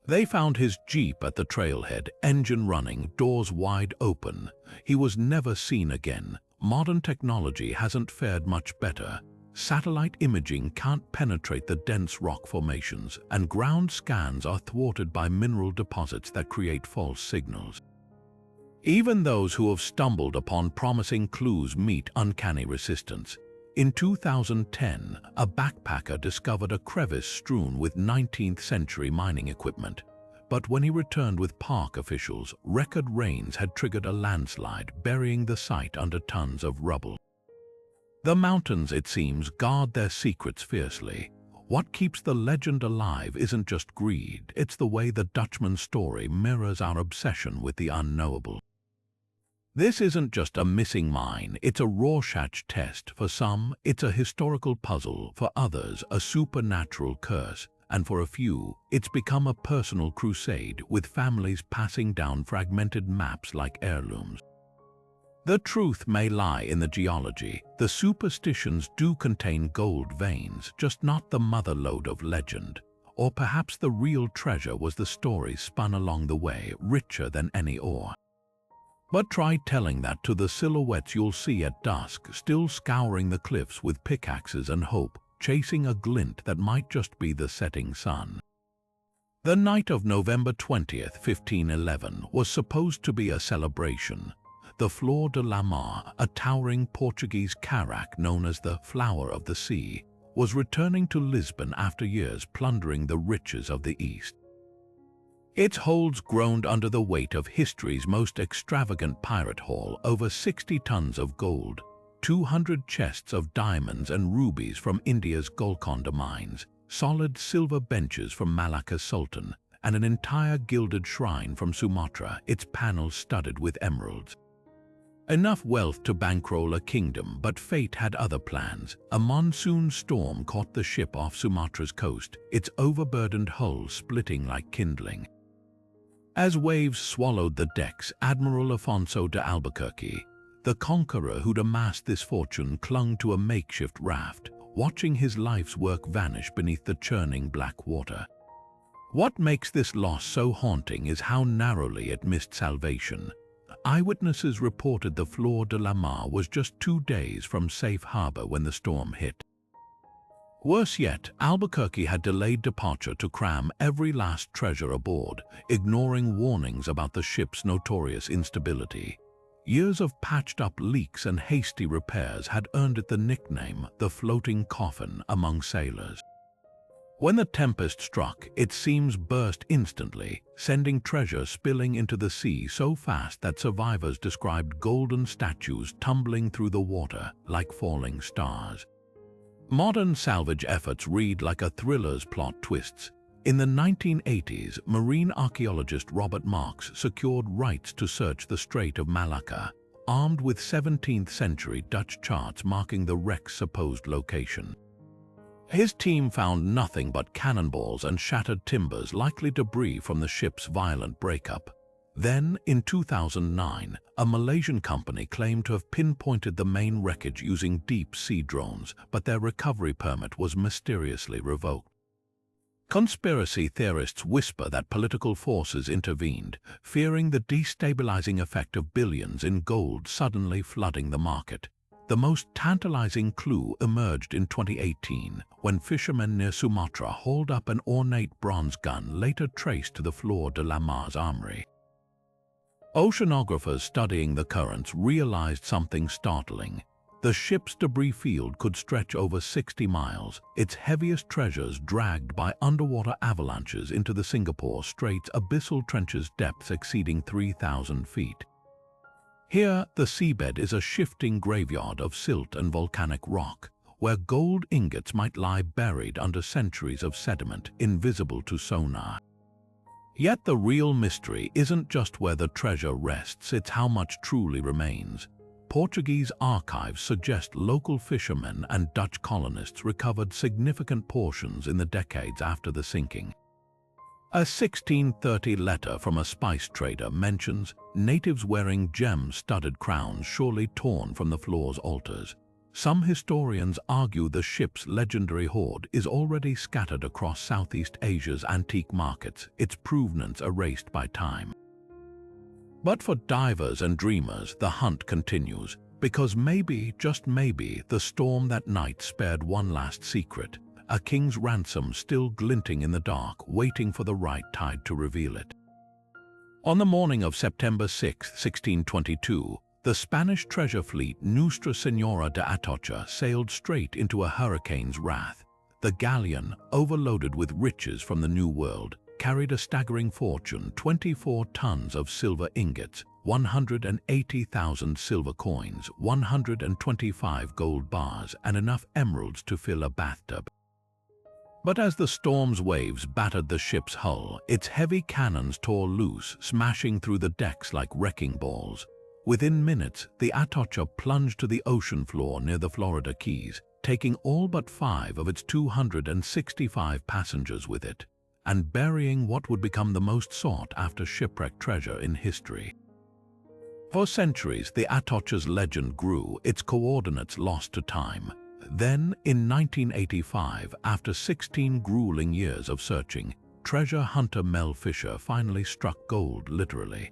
They found his jeep at the trailhead, engine running, doors wide open. He was never seen again. Modern technology hasn't fared much better. Satellite imaging can't penetrate the dense rock formations, and ground scans are thwarted by mineral deposits that create false signals. Even those who have stumbled upon promising clues meet uncanny resistance. In 2010, a backpacker discovered a crevice strewn with 19th-century mining equipment. But when he returned with park officials, record rains had triggered a landslide, burying the site under tons of rubble. The mountains, it seems, guard their secrets fiercely. What keeps the legend alive isn't just greed, it's the way the Dutchman's story mirrors our obsession with the unknowable. This isn't just a missing mine, it's a Rorschach test. For some, it's a historical puzzle, for others, a supernatural curse, and for a few, it's become a personal crusade, with families passing down fragmented maps like heirlooms. The truth may lie in the geology. The superstitions do contain gold veins, just not the motherlode of legend. Or perhaps the real treasure was the story spun along the way, richer than any ore. But try telling that to the silhouettes you'll see at dusk, still scouring the cliffs with pickaxes and hope, chasing a glint that might just be the setting sun. The night of November 20th, 1511, was supposed to be a celebration. The Flor de la Mar, a towering Portuguese carrack known as the Flower of the Sea, was returning to Lisbon after years plundering the riches of the East. Its holds groaned under the weight of history's most extravagant pirate haul, over 60 tons of gold, 200 chests of diamonds and rubies from India's Golconda mines, solid silver benches from Malacca's Sultan, and an entire gilded shrine from Sumatra, its panels studded with emeralds. Enough wealth to bankroll a kingdom, but fate had other plans. A monsoon storm caught the ship off Sumatra's coast, its overburdened hull splitting like kindling. As waves swallowed the decks, Admiral Afonso de Albuquerque, the conqueror who'd amassed this fortune, clung to a makeshift raft, watching his life's work vanish beneath the churning black water. What makes this loss so haunting is how narrowly it missed salvation. Eyewitnesses reported the Flor de la Mar was just 2 days from safe harbor when the storm hit. Worse yet, Albuquerque had delayed departure to cram every last treasure aboard, ignoring warnings about the ship's notorious instability. Years of patched-up leaks and hasty repairs had earned it the nickname, the floating coffin, among sailors. When the tempest struck, its seams burst instantly, sending treasure spilling into the sea so fast that survivors described golden statues tumbling through the water like falling stars. Modern salvage efforts read like a thriller's plot twists. In the 1980s, marine archaeologist Robert Marks secured rights to search the Strait of Malacca, armed with 17th-century Dutch charts marking the wreck's supposed location. His team found nothing but cannonballs and shattered timbers, likely debris from the ship's violent breakup. Then, in 2009, a Malaysian company claimed to have pinpointed the main wreckage using deep-sea drones, but their recovery permit was mysteriously revoked. Conspiracy theorists whisper that political forces intervened, fearing the destabilizing effect of billions in gold suddenly flooding the market. The most tantalizing clue emerged in 2018, when fishermen near Sumatra hauled up an ornate bronze gun later traced to the Flor de la Mar's armory. Oceanographers studying the currents realized something startling. The ship's debris field could stretch over 60 miles, its heaviest treasures dragged by underwater avalanches into the Singapore Strait's abyssal trenches, depths exceeding 3,000 feet. Here, the seabed is a shifting graveyard of silt and volcanic rock, where gold ingots might lie buried under centuries of sediment, invisible to sonar. Yet the real mystery isn't just where the treasure rests, it's how much truly remains. Portuguese archives suggest local fishermen and Dutch colonists recovered significant portions in the decades after the sinking. A 1630 letter from a spice trader mentions natives wearing gem-studded crowns surely torn from the floor's altars. Some historians argue the ship's legendary hoard is already scattered across Southeast Asia's antique markets, its provenance erased by time. But for divers and dreamers, the hunt continues, because maybe, just maybe, the storm that night spared one last secret, a king's ransom still glinting in the dark, waiting for the right tide to reveal it. On the morning of September 6, 1622, the Spanish treasure fleet Nuestra Señora de Atocha sailed straight into a hurricane's wrath. The galleon, overloaded with riches from the New World, carried a staggering fortune: 24 tons of silver ingots, 180,000 silver coins, 125 gold bars, and enough emeralds to fill a bathtub. But as the storm's waves battered the ship's hull, its heavy cannons tore loose, smashing through the decks like wrecking balls. Within minutes, the Atocha plunged to the ocean floor near the Florida Keys, taking all but 5 of its 265 passengers with it, and burying what would become the most sought-after shipwreck treasure in history. For centuries, the Atocha's legend grew, its coordinates lost to time. Then, in 1985, after 16 grueling years of searching, treasure hunter Mel Fisher finally struck gold, literally.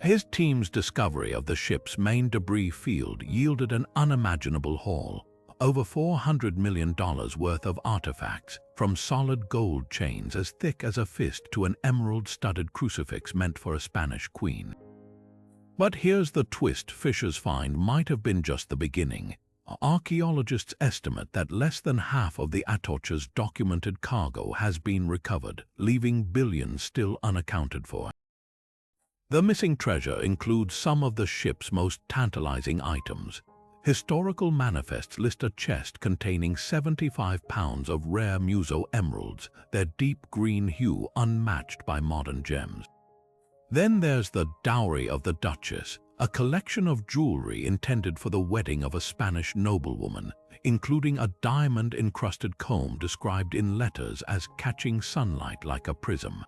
His team's discovery of the ship's main debris field yielded an unimaginable haul: over $400 million worth of artifacts, from solid gold chains as thick as a fist to an emerald-studded crucifix meant for a Spanish queen. But here's the twist: Fisher's find might have been just the beginning. Archaeologists estimate that less than half of the Atocha's documented cargo has been recovered, leaving billions still unaccounted for. The missing treasure includes some of the ship's most tantalizing items. Historical manifests list a chest containing 75 pounds of rare Muso emeralds, their deep green hue unmatched by modern gems. Then there's the dowry of the Duchess, a collection of jewelry intended for the wedding of a Spanish noblewoman, including a diamond-encrusted comb described in letters as catching sunlight like a prism.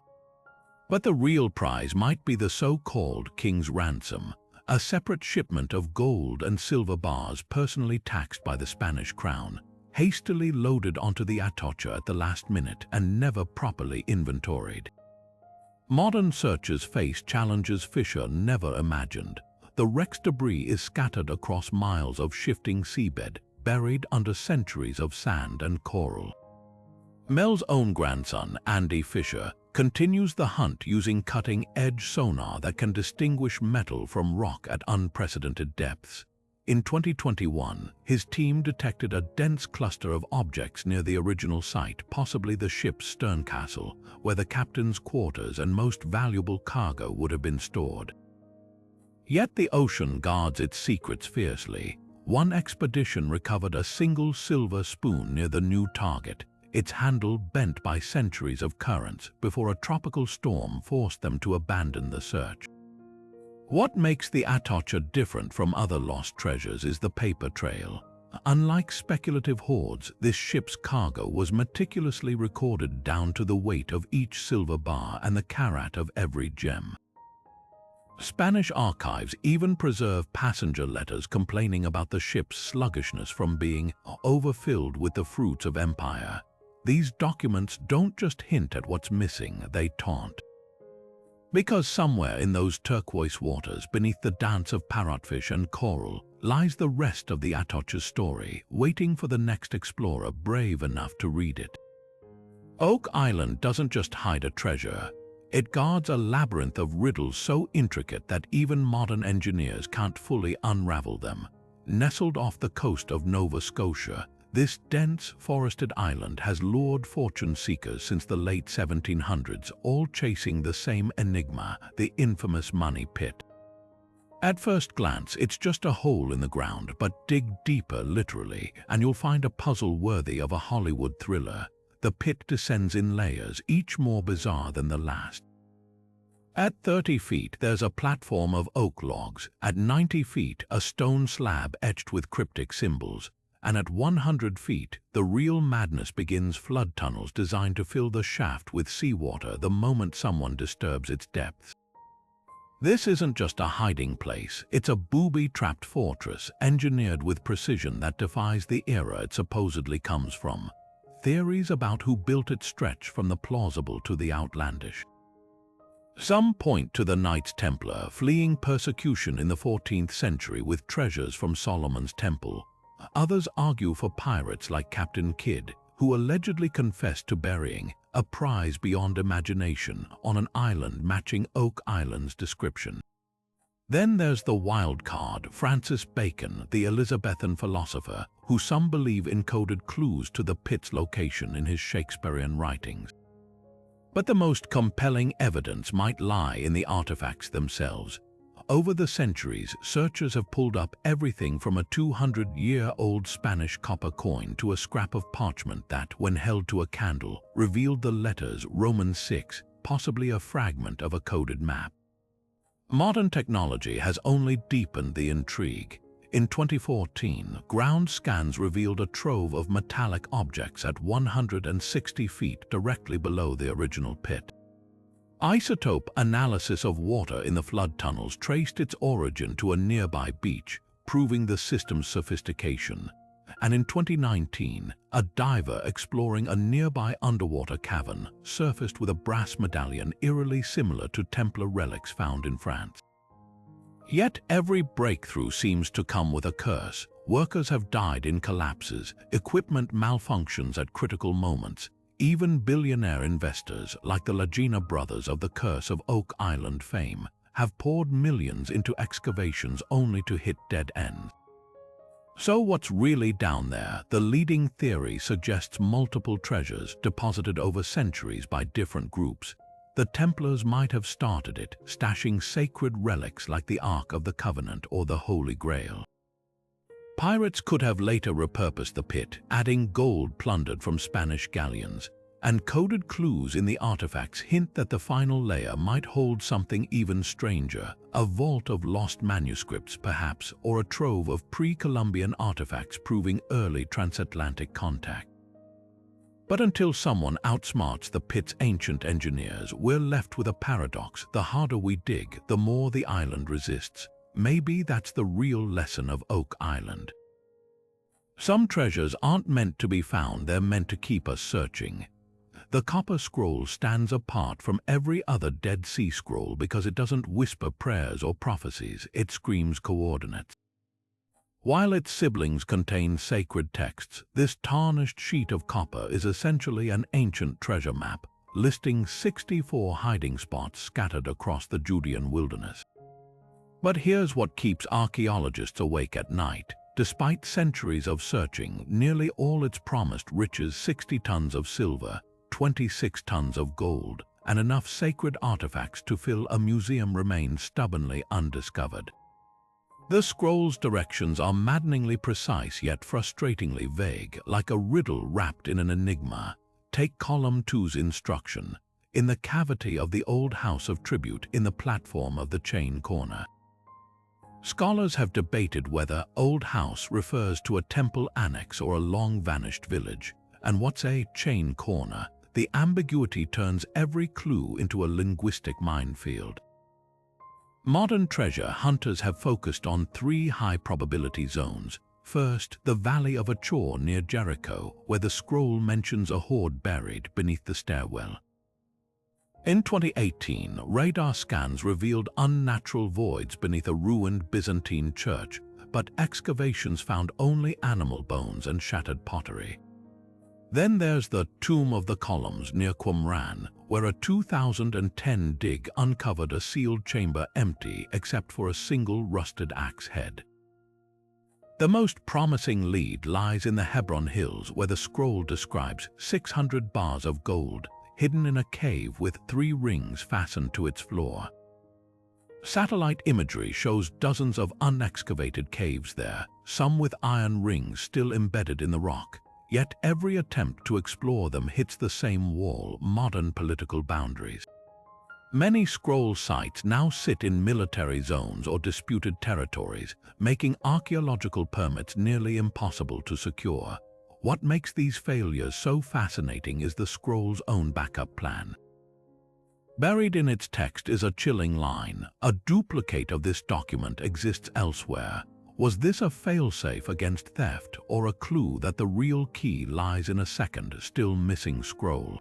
But the real prize might be the so-called king's ransom, a separate shipment of gold and silver bars personally taxed by the Spanish crown, hastily loaded onto the Atocha at the last minute and never properly inventoried. Modern searchers face challenges Fisher never imagined. The wreck's debris is scattered across miles of shifting seabed, buried under centuries of sand and coral. Mel's own grandson, Andy Fisher, continues the hunt using cutting-edge sonar that can distinguish metal from rock at unprecedented depths. In 2021, his team detected a dense cluster of objects near the original site, possibly the ship's stern castle, where the captain's quarters and most valuable cargo would have been stored. Yet the ocean guards its secrets fiercely. One expedition recovered a single silver spoon near the new target, its handle bent by centuries of currents before a tropical storm forced them to abandon the search. What makes the Atocha different from other lost treasures is the paper trail. Unlike speculative hoards, this ship's cargo was meticulously recorded down to the weight of each silver bar and the carat of every gem. Spanish archives even preserve passenger letters complaining about the ship's sluggishness from being overfilled with the fruits of empire. These documents don't just hint at what's missing, they taunt. Because somewhere in those turquoise waters, beneath the dance of parrotfish and coral, lies the rest of the Atocha's story, waiting for the next explorer brave enough to read it. Oak Island doesn't just hide a treasure. It guards a labyrinth of riddles so intricate that even modern engineers can't fully unravel them. Nestled off the coast of Nova Scotia, this dense, forested island has lured fortune seekers since the late 1700s, all chasing the same enigma, the infamous money pit. At first glance, it's just a hole in the ground, but dig deeper literally, and you'll find a puzzle worthy of a Hollywood thriller. The pit descends in layers, each more bizarre than the last. At 30 feet, there's a platform of oak logs. At 90 feet, a stone slab etched with cryptic symbols. And at 100 feet, the real madness begins: flood tunnels designed to fill the shaft with seawater the moment someone disturbs its depths. This isn't just a hiding place, it's a booby-trapped fortress engineered with precision that defies the era it supposedly comes from. Theories about who built it stretch from the plausible to the outlandish. Some point to the Knights Templar fleeing persecution in the 14th century with treasures from Solomon's temple. Others argue for pirates like Captain Kidd, who allegedly confessed to burying a prize beyond imagination on an island matching Oak Island's description. Then there's the wild card, Francis Bacon, the Elizabethan philosopher, who some believe encoded clues to the pit's location in his Shakespearean writings. But the most compelling evidence might lie in the artifacts themselves. Over the centuries, searchers have pulled up everything from a 200-year-old Spanish copper coin to a scrap of parchment that, when held to a candle, revealed the letters Roman 6, possibly a fragment of a coded map. Modern technology has only deepened the intrigue. In 2014, ground scans revealed a trove of metallic objects at 160 feet directly below the original pit. Isotope analysis of water in the flood tunnels traced its origin to a nearby beach, proving the system's sophistication. And in 2019, a diver exploring a nearby underwater cavern surfaced with a brass medallion eerily similar to Templar relics found in France. Yet every breakthrough seems to come with a curse. Workers have died in collapses, equipment malfunctions at critical moments. Even billionaire investors, like the Lagina brothers of the Curse of Oak Island fame, have poured millions into excavations only to hit dead ends. So what's really down there? The leading theory suggests multiple treasures deposited over centuries by different groups. The Templars might have started it, stashing sacred relics like the Ark of the Covenant or the Holy Grail. Pirates could have later repurposed the pit, adding gold plundered from Spanish galleons, and coded clues in the artifacts hint that the final layer might hold something even stranger, a vault of lost manuscripts perhaps, or a trove of pre-Columbian artifacts proving early transatlantic contact. But until someone outsmarts the pit's ancient engineers, we're left with a paradox. The harder we dig, the more the island resists. Maybe that's the real lesson of Oak Island. Some treasures aren't meant to be found, they're meant to keep us searching. The copper scroll stands apart from every other Dead Sea Scroll because it doesn't whisper prayers or prophecies, it screams coordinates. While its siblings contain sacred texts, this tarnished sheet of copper is essentially an ancient treasure map, listing 64 hiding spots scattered across the Judean wilderness. But here's what keeps archaeologists awake at night. Despite centuries of searching, nearly all its promised riches, 60 tons of silver, 26 tons of gold, and enough sacred artifacts to fill a museum, remain stubbornly undiscovered. The scroll's directions are maddeningly precise yet frustratingly vague, like a riddle wrapped in an enigma. Take column 2's instruction. In the cavity of the old house of tribute in the platform of the chain corner. Scholars have debated whether old house refers to a temple annex or a long-vanished village. And what's a chain corner? The ambiguity turns every clue into a linguistic minefield. Modern treasure hunters have focused on 3 high-probability zones. First, the Valley of Achor near Jericho, where the scroll mentions a hoard buried beneath the stairwell. In 2018, radar scans revealed unnatural voids beneath a ruined Byzantine church, but excavations found only animal bones and shattered pottery. Then there's the Tomb of the Columns near Qumran, where a 2010 dig uncovered a sealed chamber empty except for a single rusted axe head. The most promising lead lies in the Hebron Hills, where the scroll describes 600 bars of gold hidden in a cave with 3 rings fastened to its floor. Satellite imagery shows dozens of unexcavated caves there, some with iron rings still embedded in the rock. Yet every attempt to explore them hits the same wall: modern political boundaries. Many scroll sites now sit in military zones or disputed territories, making archaeological permits nearly impossible to secure. What makes these failures so fascinating is the scroll's own backup plan. Buried in its text is a chilling line: "A duplicate of this document exists elsewhere." Was this a failsafe against theft, or a clue that the real key lies in a second, still missing scroll?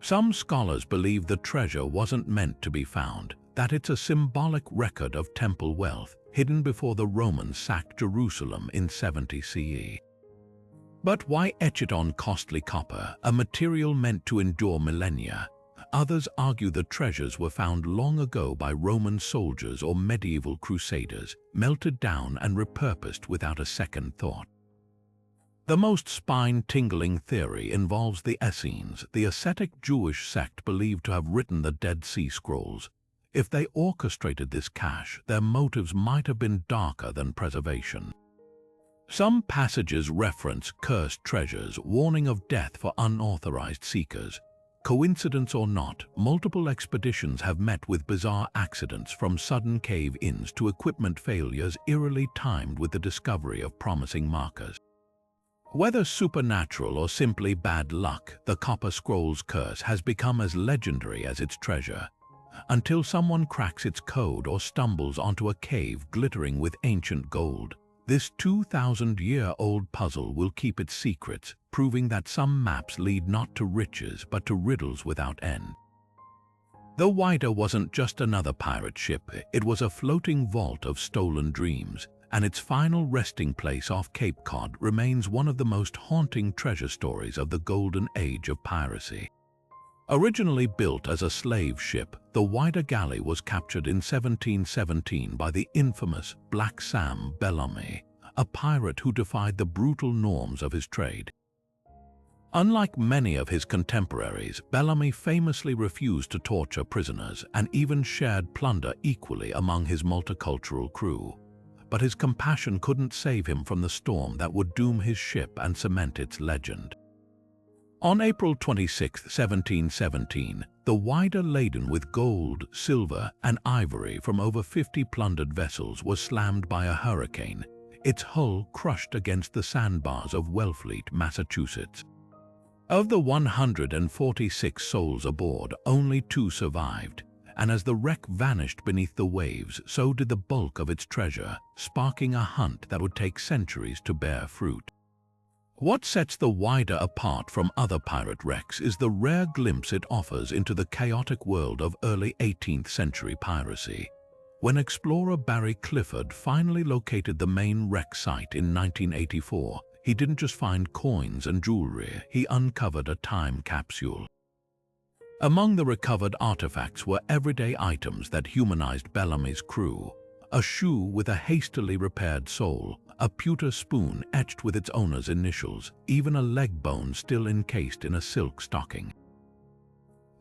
Some scholars believe the treasure wasn't meant to be found, that it's a symbolic record of temple wealth, hidden before the Romans sacked Jerusalem in 70 CE. But why etch it on costly copper, a material meant to endure millennia? Others argue the treasures were found long ago by Roman soldiers or medieval crusaders, melted down and repurposed without a second thought. The most spine-tingling theory involves the Essenes, the ascetic Jewish sect believed to have written the Dead Sea Scrolls. If they orchestrated this cache, their motives might have been darker than preservation. Some passages reference cursed treasures, warning of death for unauthorized seekers. Coincidence or not, multiple expeditions have met with bizarre accidents, from sudden cave-ins to equipment failures eerily timed with the discovery of promising markers. Whether supernatural or simply bad luck, the Copper Scroll's curse has become as legendary as its treasure, until someone cracks its code or stumbles onto a cave glittering with ancient gold. This 2,000-year-old puzzle will keep its secrets, proving that some maps lead not to riches but to riddles without end. The Whydah wasn't just another pirate ship, it was a floating vault of stolen dreams, and its final resting place off Cape Cod remains one of the most haunting treasure stories of the golden age of piracy. Originally built as a slave ship, the Whydah galley was captured in 1717 by the infamous Black Sam Bellamy, a pirate who defied the brutal norms of his trade. Unlike many of his contemporaries, Bellamy famously refused to torture prisoners and even shared plunder equally among his multicultural crew. But his compassion couldn't save him from the storm that would doom his ship and cement its legend. On April 26, 1717, the Whydah, laden with gold, silver, and ivory from over 50 plundered vessels, was slammed by a hurricane, its hull crushed against the sandbars of Wellfleet, Massachusetts. Of the 146 souls aboard, only 2 survived, and as the wreck vanished beneath the waves, so did the bulk of its treasure, sparking a hunt that would take centuries to bear fruit. What sets the Whydah apart from other pirate wrecks is the rare glimpse it offers into the chaotic world of early 18th century piracy. When explorer Barry Clifford finally located the main wreck site in 1984, he didn't just find coins and jewelry, he uncovered a time capsule. Among the recovered artifacts were everyday items that humanized Bellamy's crew: a shoe with a hastily repaired sole, a pewter spoon etched with its owner's initials, even a leg bone still encased in a silk stocking.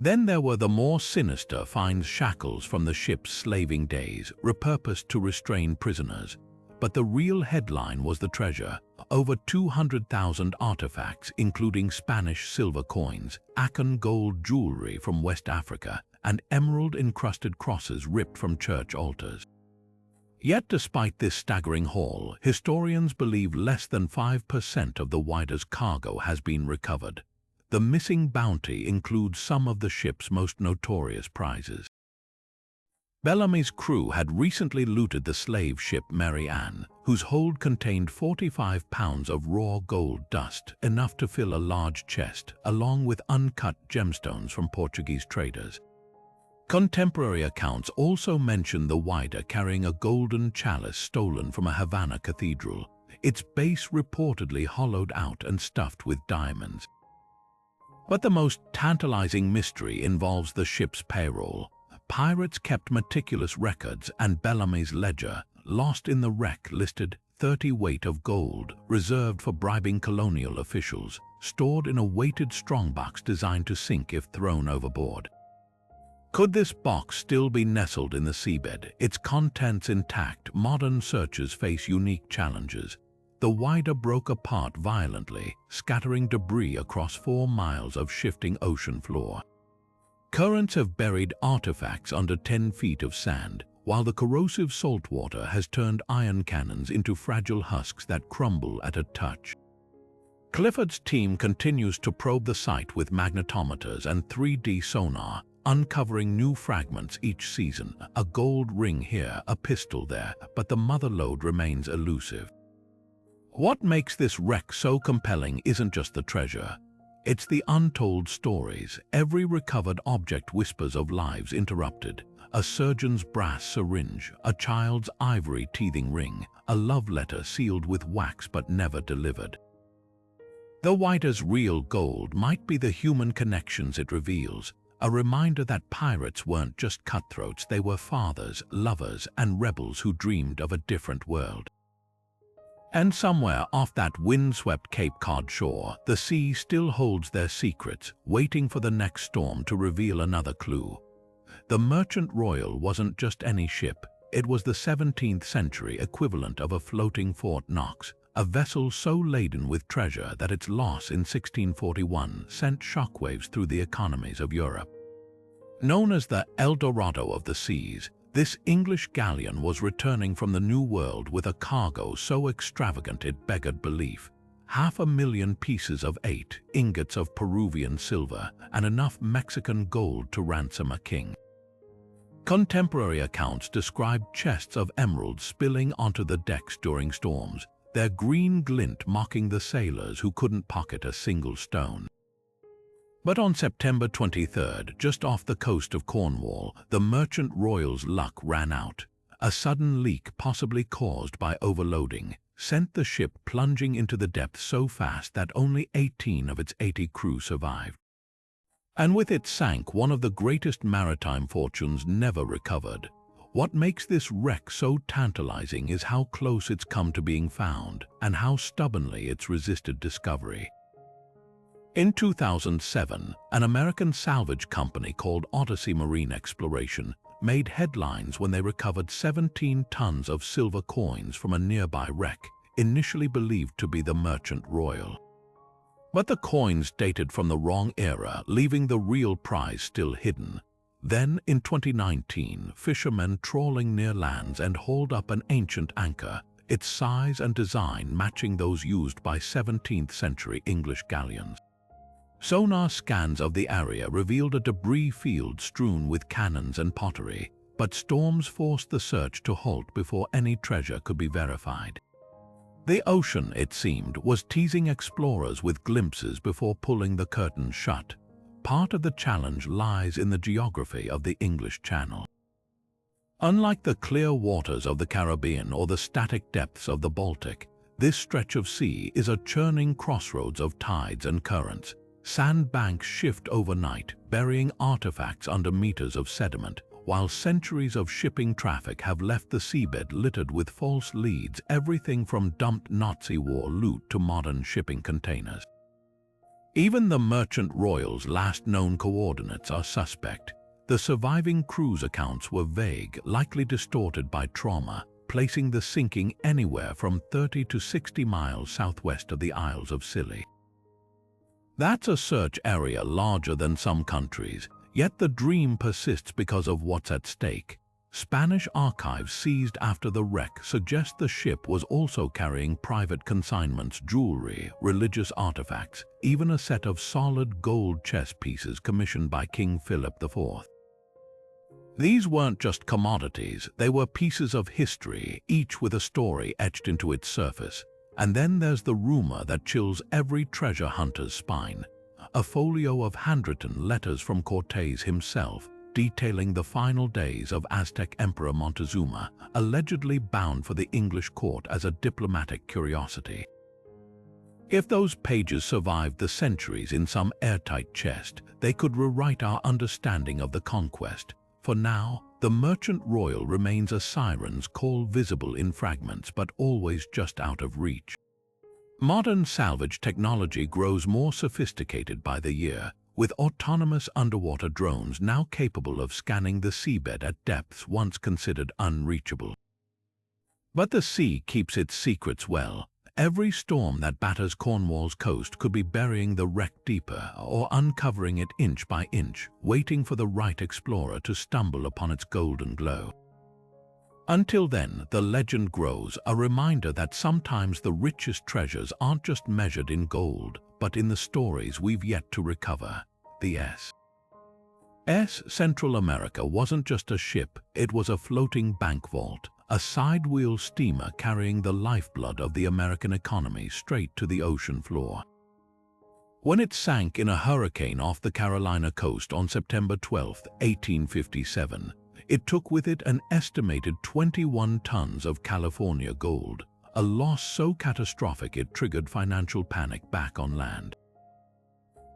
Then there were the more sinister finds: shackles from the ship's slaving days, repurposed to restrain prisoners. But the real headline was the treasure: over 200,000 artifacts, including Spanish silver coins, Akan gold jewelry from West Africa, and emerald-encrusted crosses ripped from church altars. Yet despite this staggering haul, historians believe less than 5% of the Whydah's cargo has been recovered. The missing bounty includes some of the ship's most notorious prizes. Bellamy's crew had recently looted the slave ship Mary Ann, whose hold contained 45 pounds of raw gold dust, enough to fill a large chest, along with uncut gemstones from Portuguese traders. Contemporary accounts also mention the Whydah carrying a golden chalice stolen from a Havana cathedral, its base reportedly hollowed out and stuffed with diamonds. But the most tantalizing mystery involves the ship's payroll. Pirates kept meticulous records, and Bellamy's ledger, lost in the wreck, listed 30 weight of gold reserved for bribing colonial officials, stored in a weighted strongbox designed to sink if thrown overboard. Could this box still be nestled in the seabed, its contents intact? Modern searchers face unique challenges. The wider broke apart violently, scattering debris across 4 miles of shifting ocean floor. Currents have buried artifacts under 10 feet of sand, while the corrosive saltwater has turned iron cannons into fragile husks that crumble at a touch. Clifford's team continues to probe the site with magnetometers and 3D sonar, uncovering new fragments each season. A gold ring here, a pistol there, but the mother lode remains elusive. What makes this wreck so compelling isn't just the treasure. It's the untold stories. Every recovered object whispers of lives interrupted. A surgeon's brass syringe, a child's ivory teething ring, a love letter sealed with wax but never delivered. The whiter's real gold might be the human connections it reveals, a reminder that pirates weren't just cutthroats, they were fathers, lovers, and rebels who dreamed of a different world. And somewhere off that windswept Cape Cod shore, the sea still holds their secrets, waiting for the next storm to reveal another clue. The Merchant Royal wasn't just any ship, it was the 17th century equivalent of a floating Fort Knox, a vessel so laden with treasure that its loss in 1641 sent shockwaves through the economies of Europe. Known as the El Dorado of the seas, this English galleon was returning from the New World with a cargo so extravagant it beggared belief. 500,000 pieces of 8 ingots of Peruvian silver and enough Mexican gold to ransom a king. Contemporary accounts describe chests of emeralds spilling onto the decks during storms, their green glint mocking the sailors who couldn't pocket a single stone. But on September 23rd, just off the coast of Cornwall, the Merchant Royal's luck ran out. A sudden leak, possibly caused by overloading, sent the ship plunging into the depths so fast that only 18 of its 80 crew survived. And with it sank one of the greatest maritime fortunes never recovered. What makes this wreck so tantalizing is how close it's come to being found and how stubbornly it's resisted discovery. In 2007, an American salvage company called Odyssey Marine Exploration made headlines when they recovered 17 tons of silver coins from a nearby wreck, initially believed to be the Merchant Royal. But the coins dated from the wrong era, leaving the real prize still hidden. Then, in 2019, fishermen trawling near lands and hauled up an ancient anchor, its size and design matching those used by 17th century English galleons. Sonar scans of the area revealed a debris field strewn with cannons and pottery, but storms forced the search to halt before any treasure could be verified. The ocean, it seemed, was teasing explorers with glimpses before pulling the curtain shut. Part of the challenge lies in the geography of the English Channel. Unlike the clear waters of the Caribbean or the static depths of the Baltic, this stretch of sea is a churning crossroads of tides and currents. Sandbanks shift overnight, burying artifacts under meters of sediment, while centuries of shipping traffic have left the seabed littered with false leads, everything from dumped Nazi war loot to modern shipping containers. Even the Merchant Royal's last known coordinates are suspect. The surviving crew's accounts were vague, likely distorted by trauma, placing the sinking anywhere from 30 to 60 miles southwest of the Isles of Scilly. That's a search area larger than some countries, yet the dream persists because of what's at stake. Spanish archives seized after the wreck suggest the ship was also carrying private consignments, jewelry, religious artifacts, even a set of solid gold chess pieces commissioned by King Philip IV. These weren't just commodities, they were pieces of history, each with a story etched into its surface. And then there's the rumor that chills every treasure hunter's spine. A folio of handwritten letters from Cortés himself, detailing the final days of Aztec Emperor Montezuma, allegedly bound for the English court as a diplomatic curiosity. If those pages survived the centuries in some airtight chest, they could rewrite our understanding of the conquest. For now, the Merchant Royal remains a siren's call, visible in fragments but always just out of reach. Modern salvage technology grows more sophisticated by the year, with autonomous underwater drones now capable of scanning the seabed at depths once considered unreachable. But the sea keeps its secrets well. Every storm that batters Cornwall's coast could be burying the wreck deeper or uncovering it inch by inch, waiting for the right explorer to stumble upon its golden glow. Until then, the legend grows, a reminder that sometimes the richest treasures aren't just measured in gold, but in the stories we've yet to recover. The Central America wasn't just a ship, it was a floating bank vault, a side-wheel steamer carrying the lifeblood of the American economy straight to the ocean floor. When it sank in a hurricane off the Carolina coast on September 12, 1857, it took with it an estimated 21 tons of California gold, a loss so catastrophic it triggered financial panic back on land.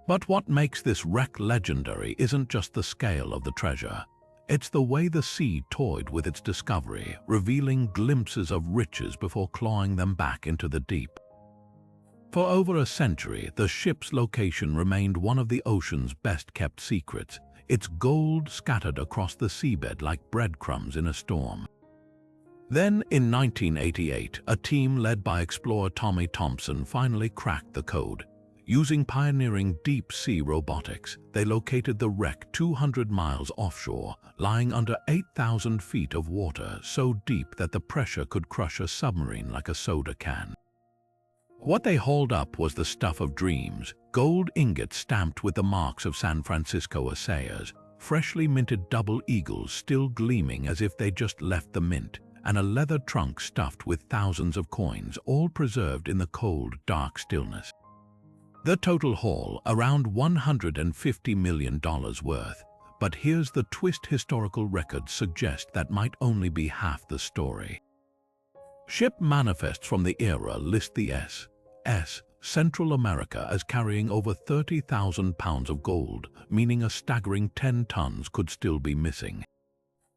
But what makes this wreck legendary isn't just the scale of the treasure. It's the way the sea toyed with its discovery, revealing glimpses of riches before clawing them back into the deep. For over a century, the ship's location remained one of the ocean's best-kept secrets, its gold scattered across the seabed like breadcrumbs in a storm. Then, in 1988, a team led by explorer Tommy Thompson finally cracked the code. Using pioneering deep-sea robotics, they located the wreck 200 miles offshore, lying under 8,000 feet of water so deep that the pressure could crush a submarine like a soda can. What they hauled up was the stuff of dreams, gold ingots stamped with the marks of San Francisco assayers, freshly minted double eagles still gleaming as if they just left the mint, and a leather trunk stuffed with thousands of coins, all preserved in the cold, dark stillness. The total haul, around $150 million worth. But here's the twist: historical records suggest that might only be half the story. Ship manifests from the era list the Central America as carrying over 30,000 pounds of gold, meaning a staggering 10 tons could still be missing.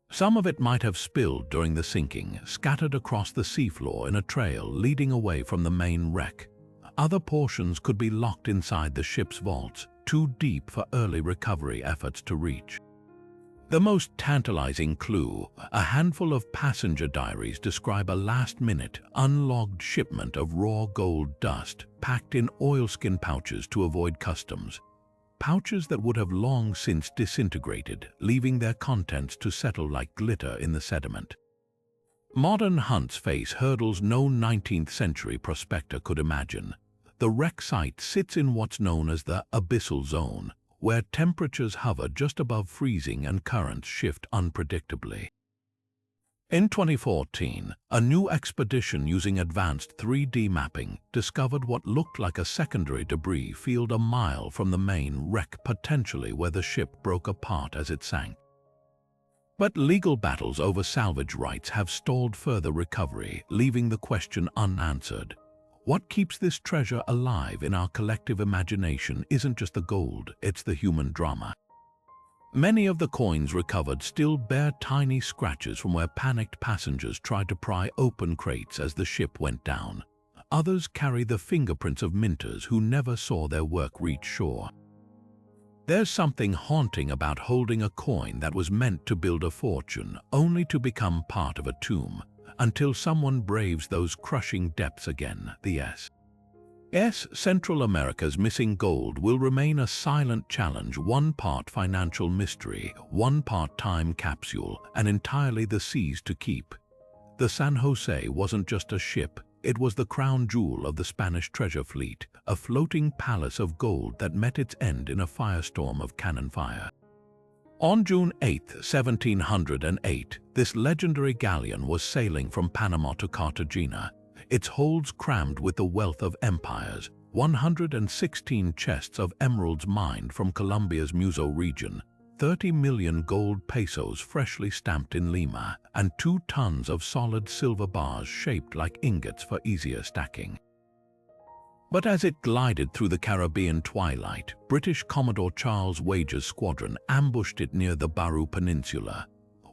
Some of it might have spilled during the sinking, scattered across the seafloor in a trail leading away from the main wreck. Other portions could be locked inside the ship's vaults, too deep for early recovery efforts to reach. The most tantalizing clue, a handful of passenger diaries describe a last-minute, unlogged shipment of raw gold dust packed in oilskin pouches to avoid customs. Pouches that would have long since disintegrated, leaving their contents to settle like glitter in the sediment. Modern hunts face hurdles no 19th-century prospector could imagine. The wreck site sits in what's known as the abyssal zone, where temperatures hover just above freezing and currents shift unpredictably. In 2014, a new expedition using advanced 3D mapping discovered what looked like a secondary debris field a mile from the main wreck, potentially where the ship broke apart as it sank. But legal battles over salvage rights have stalled further recovery, leaving the question unanswered. What keeps this treasure alive in our collective imagination isn't just the gold, it's the human drama. Many of the coins recovered still bear tiny scratches from where panicked passengers tried to pry open crates as the ship went down. Others carry the fingerprints of minters who never saw their work reach shore. There's something haunting about holding a coin that was meant to build a fortune, only to become part of a tomb, until someone braves those crushing depths again. The Central America's missing gold will remain a silent challenge, one part financial mystery, one part time capsule, and entirely the seas to keep. The San Jose wasn't just a ship, it was the crown jewel of the Spanish treasure fleet, a floating palace of gold that met its end in a firestorm of cannon fire. On June 8, 1708, this legendary galleon was sailing from Panama to Cartagena, its holds crammed with the wealth of empires, 116 chests of emeralds mined from Colombia's Muso region, 30 million gold pesos freshly stamped in Lima, and 2 tons of solid silver bars shaped like ingots for easier stacking. But as it glided through the Caribbean twilight, British Commodore Charles Wager's squadron ambushed it near the Baru Peninsula.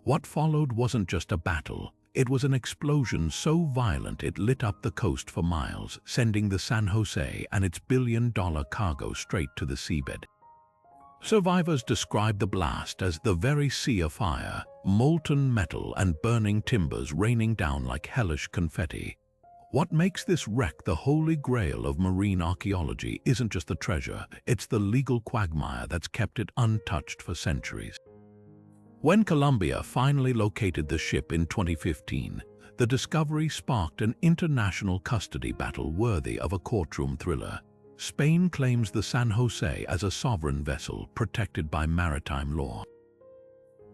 What followed wasn't just a battle. It was an explosion so violent it lit up the coast for miles, sending the San Jose and its billion-dollar cargo straight to the seabed. Survivors describe the blast as the very sea of fire, molten metal and burning timbers raining down like hellish confetti. What makes this wreck the holy grail of marine archaeology isn't just the treasure, it's the legal quagmire that's kept it untouched for centuries. When Colombia finally located the ship in 2015, the discovery sparked an international custody battle worthy of a courtroom thriller. Spain claims the San Jose as a sovereign vessel protected by maritime law.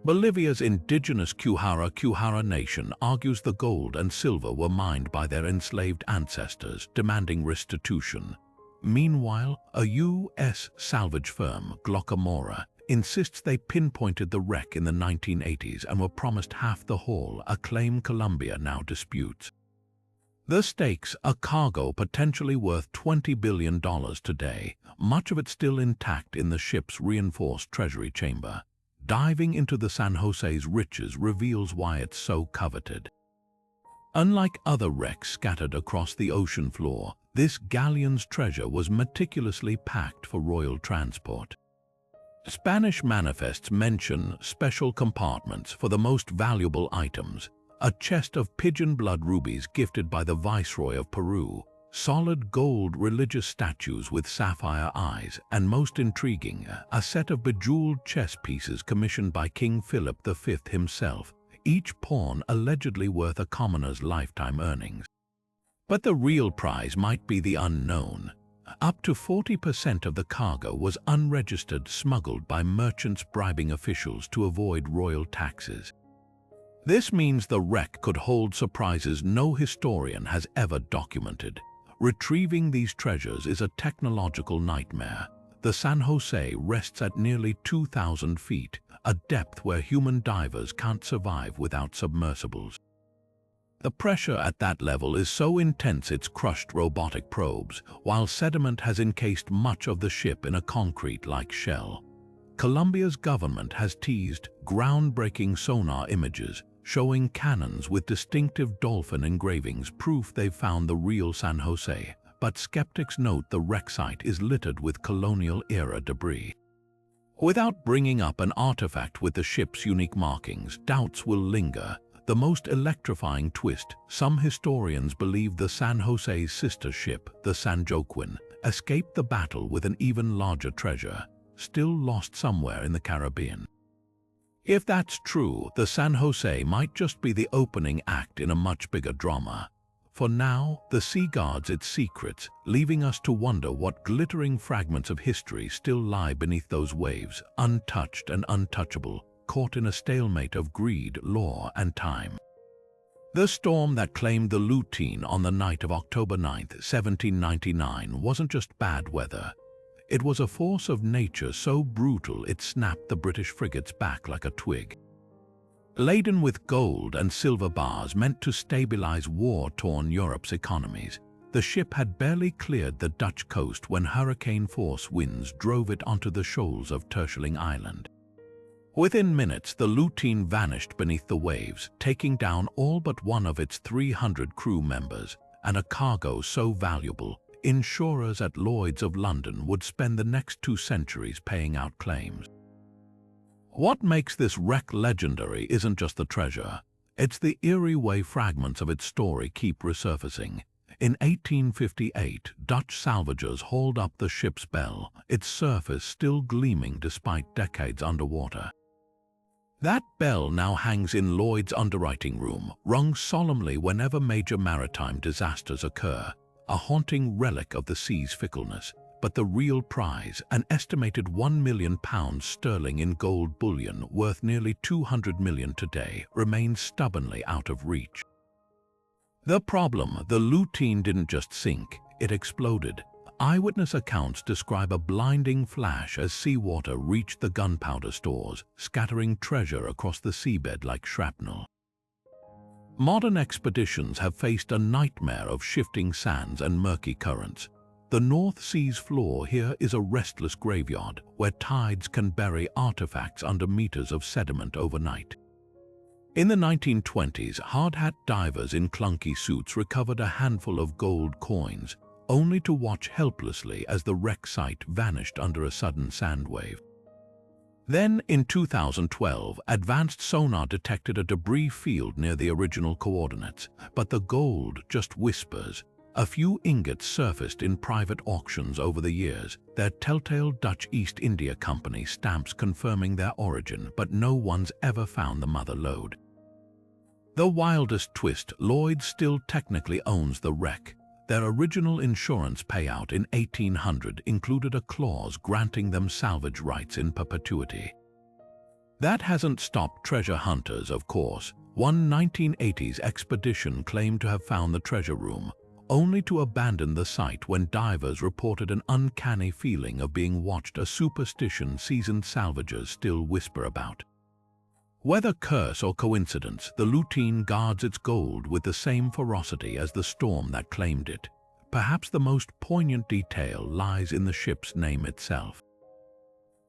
Bolivia's indigenous Quechua nation argues the gold and silver were mined by their enslaved ancestors, demanding restitution. Meanwhile, a U.S. salvage firm, Glockamora, insists they pinpointed the wreck in the 1980s and were promised half the haul, a claim Colombia now disputes. The stakes, a cargo potentially worth $20 billion today, much of it still intact in the ship's reinforced treasury chamber. Diving into the San Jose's riches reveals why it's so coveted. Unlike other wrecks scattered across the ocean floor, this galleon's treasure was meticulously packed for royal transport. Spanish manifests mention special compartments for the most valuable items, a chest of pigeon blood rubies gifted by the Viceroy of Peru, solid gold religious statues with sapphire eyes, and most intriguing, a set of bejeweled chess pieces commissioned by King Philip V himself, each pawn allegedly worth a commoner's lifetime earnings. But the real prize might be the unknown. Up to 40% of the cargo was unregistered, smuggled by merchants bribing officials to avoid royal taxes. This means the wreck could hold surprises no historian has ever documented. Retrieving these treasures is a technological nightmare. The San Jose rests at nearly 2,000 feet, a depth where human divers can't survive without submersibles. The pressure at that level is so intense it's crushed robotic probes, while sediment has encased much of the ship in a concrete-like shell. Colombia's government has teased groundbreaking sonar images showing cannons with distinctive dolphin engravings, proof they've found the real San Jose, but skeptics note the wreck site is littered with colonial-era debris. Without bringing up an artifact with the ship's unique markings, doubts will linger. The most electrifying twist, some historians believe the San Jose's sister ship, the San Joaquin, escaped the battle with an even larger treasure, still lost somewhere in the Caribbean. If that's true, the San Jose might just be the opening act in a much bigger drama. For now, the sea guards its secrets, leaving us to wonder what glittering fragments of history still lie beneath those waves, untouched and untouchable, caught in a stalemate of greed, law, and time. The storm that claimed the Lutine on the night of October 9, 1799 wasn't just bad weather. It was a force of nature so brutal it snapped the British frigates back like a twig. Laden with gold and silver bars meant to stabilize war-torn Europe's economies, the ship had barely cleared the Dutch coast when hurricane-force winds drove it onto the shoals of Terschelling Island. Within minutes, the Lutine vanished beneath the waves, taking down all but one of its 300 crew members, and a cargo so valuable, insurers at Lloyd's of London would spend the next 2 centuries paying out claims. What makes this wreck legendary isn't just the treasure. It's the eerie way fragments of its story keep resurfacing. In 1858, Dutch salvagers hauled up the ship's bell, its surface still gleaming despite decades underwater. That bell now hangs in Lloyd's underwriting room, rung solemnly whenever major maritime disasters occur, a haunting relic of the sea's fickleness. But the real prize, an estimated £1 million in gold bullion worth nearly $200 million today, remains stubbornly out of reach. The problem, the Lutine didn't just sink, it exploded. Eyewitness accounts describe a blinding flash as seawater reached the gunpowder stores, scattering treasure across the seabed like shrapnel. Modern expeditions have faced a nightmare of shifting sands and murky currents. The North Sea's floor here is a restless graveyard, where tides can bury artifacts under meters of sediment overnight. In the 1920s, hard-hat divers in clunky suits recovered a handful of gold coins, only to watch helplessly as the wreck site vanished under a sudden sand wave. Then, in 2012, advanced sonar detected a debris field near the original coordinates, but the gold just whispers. A few ingots surfaced in private auctions over the years, their telltale Dutch East India Company stamps confirming their origin, but no one's ever found the mother lode. The wildest twist, Lloyd still technically owns the wreck. Their original insurance payout in 1800 included a clause granting them salvage rights in perpetuity. That hasn't stopped treasure hunters, of course. One 1980s expedition claimed to have found the treasure room, only to abandon the site when divers reported an uncanny feeling of being watched, a superstition seasoned salvagers still whisper about. Whether curse or coincidence, the lutein guards its gold with the same ferocity as the storm that claimed it. Perhaps the most poignant detail lies in the ship's name itself.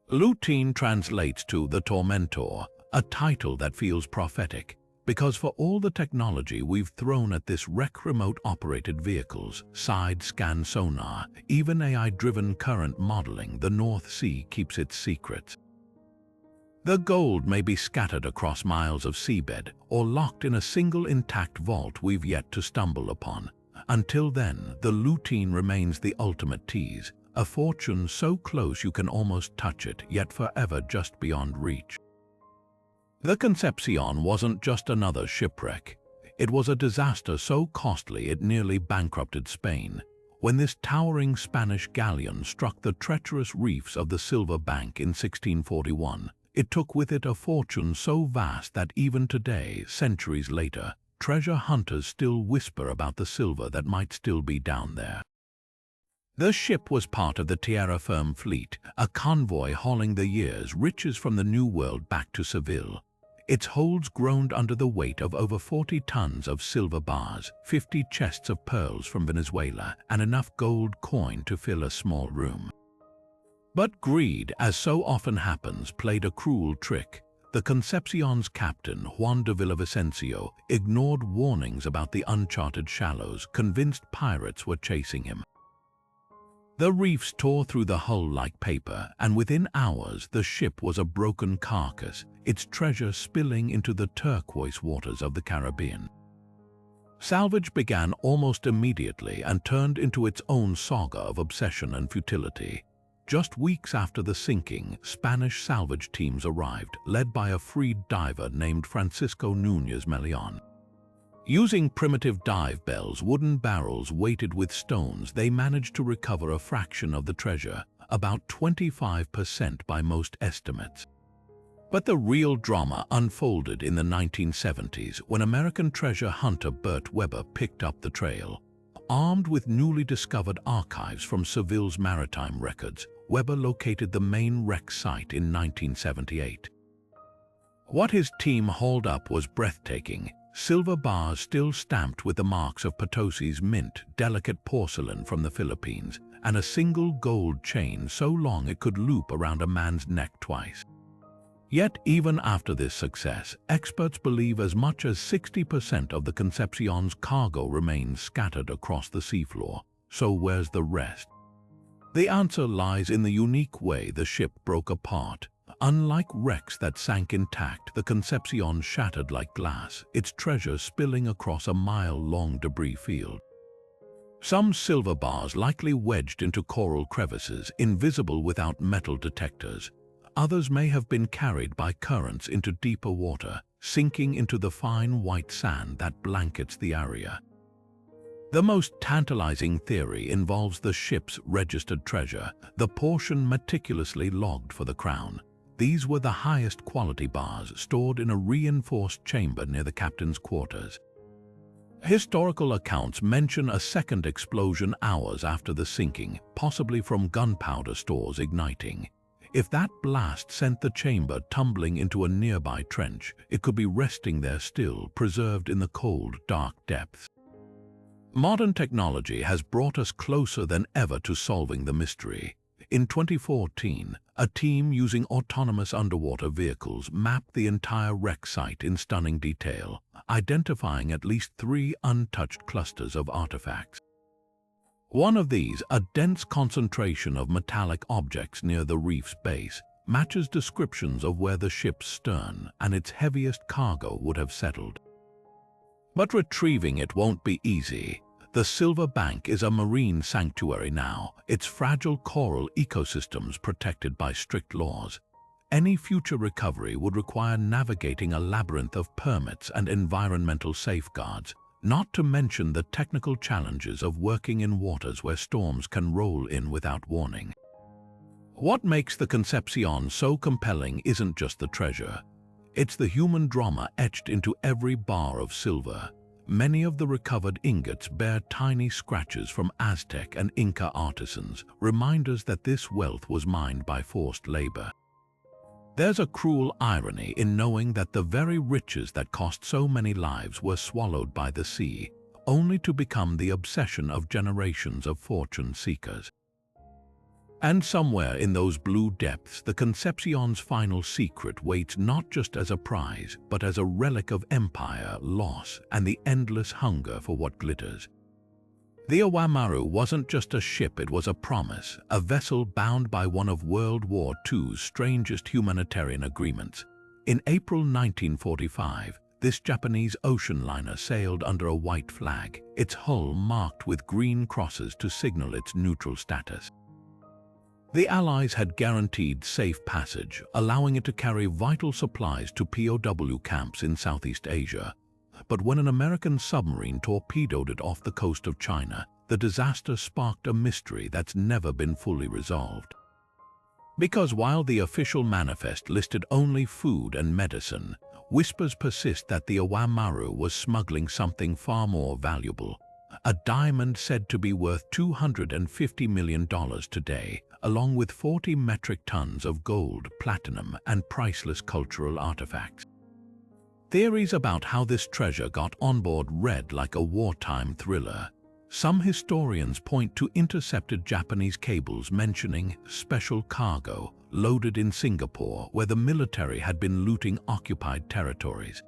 Lutein translates to the Tormentor, a title that feels prophetic, because for all the technology we've thrown at this wreck, remote-operated vehicles, side-scan sonar, even AI-driven current modeling, the North Sea keeps its secrets. The gold may be scattered across miles of seabed or locked in a single intact vault we've yet to stumble upon. Until then, the lutein remains the ultimate tease, a fortune so close you can almost touch it, yet forever just beyond reach. The Concepcion wasn't just another shipwreck. It was a disaster so costly it nearly bankrupted Spain. When this towering Spanish galleon struck the treacherous reefs of the Silver Bank in 1641, it took with it a fortune so vast that even today, centuries later, treasure hunters still whisper about the silver that might still be down there. The ship was part of the Tierra Firme fleet, a convoy hauling the year's riches from the New World back to Seville. Its holds groaned under the weight of over 40 tons of silver bars, 50 chests of pearls from Venezuela, and enough gold coin to fill a small room. But greed, as so often happens, played a cruel trick. The Concepcion's captain, Juan de Villavicencio, ignored warnings about the uncharted shallows, convinced pirates were chasing him. The reefs tore through the hull like paper, and within hours the ship was a broken carcass, its treasure spilling into the turquoise waters of the Caribbean. Salvage began almost immediately and turned into its own saga of obsession and futility. Just weeks after the sinking, Spanish salvage teams arrived, led by a freed diver named Francisco Núñez Melián. Using primitive dive bells, wooden barrels weighted with stones, they managed to recover a fraction of the treasure, about 25% by most estimates. But the real drama unfolded in the 1970s when American treasure hunter Bert Weber picked up the trail. Armed with newly discovered archives from Seville's maritime records, Weber located the main wreck site in 1978. What his team hauled up was breathtaking. Silver bars still stamped with the marks of Potosi's mint, delicate porcelain from the Philippines, and a single gold chain so long it could loop around a man's neck twice. Yet even after this success, experts believe as much as 60% of the Concepcion's cargo remains scattered across the seafloor. So where's the rest? The answer lies in the unique way the ship broke apart. Unlike wrecks that sank intact, the Concepcion shattered like glass, its treasure spilling across a mile-long debris field. Some silver bars likely wedged into coral crevices, invisible without metal detectors. Others may have been carried by currents into deeper water, sinking into the fine white sand that blankets the area. The most tantalizing theory involves the ship's registered treasure, the portion meticulously logged for the crown. These were the highest quality bars stored in a reinforced chamber near the captain's quarters. Historical accounts mention a second explosion hours after the sinking, possibly from gunpowder stores igniting. If that blast sent the chamber tumbling into a nearby trench, it could be resting there still, preserved in the cold, dark depths. Modern technology has brought us closer than ever to solving the mystery. In 2014, a team using autonomous underwater vehicles mapped the entire wreck site in stunning detail, identifying at least 3 untouched clusters of artifacts. One of these, a dense concentration of metallic objects near the reef's base, matches descriptions of where the ship's stern and its heaviest cargo would have settled. But retrieving it won't be easy. The Silver Bank is a marine sanctuary now, its fragile coral ecosystems protected by strict laws. Any future recovery would require navigating a labyrinth of permits and environmental safeguards, not to mention the technical challenges of working in waters where storms can roll in without warning. What makes the Concepcion so compelling isn't just the treasure. It's the human drama etched into every bar of silver. Many of the recovered ingots bear tiny scratches from Aztec and Inca artisans, reminders that this wealth was mined by forced labor. There's a cruel irony in knowing that the very riches that cost so many lives were swallowed by the sea, only to become the obsession of generations of fortune seekers. And somewhere in those blue depths, the Concepcion's final secret waits not just as a prize, but as a relic of empire, loss, and the endless hunger for what glitters. The Oamaru wasn't just a ship, it was a promise, a vessel bound by one of World War II's strangest humanitarian agreements. In April 1945, this Japanese ocean liner sailed under a white flag, its hull marked with green crosses to signal its neutral status. The Allies had guaranteed safe passage, allowing it to carry vital supplies to POW camps in Southeast Asia. But when an American submarine torpedoed it off the coast of China, the disaster sparked a mystery that's never been fully resolved. Because while the official manifest listed only food and medicine, whispers persist that the Oamaru was smuggling something far more valuable. A diamond said to be worth $250 million today, along with 40 metric tons of gold, platinum, and priceless cultural artifacts. Theories about how this treasure got on board read like a wartime thriller. Some historians point to intercepted Japanese cables mentioning special cargo loaded in Singapore, where the military had been looting occupied territories.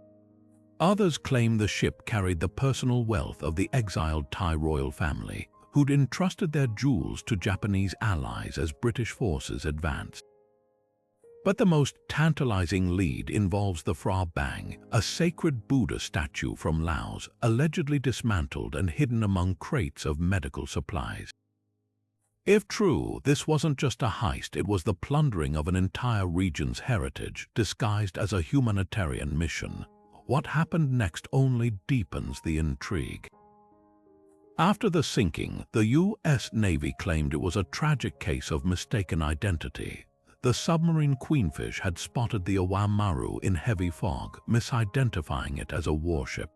Others claim the ship carried the personal wealth of the exiled Thai royal family, who'd entrusted their jewels to Japanese allies as British forces advanced. But the most tantalizing lead involves the Phra Bang, a sacred Buddha statue from Laos, allegedly dismantled and hidden among crates of medical supplies. If true, this wasn't just a heist, it was the plundering of an entire region's heritage, disguised as a humanitarian mission. What happened next only deepens the intrigue. After the sinking, the U.S. Navy claimed it was a tragic case of mistaken identity. The submarine Queenfish had spotted the Oamaru in heavy fog, misidentifying it as a warship.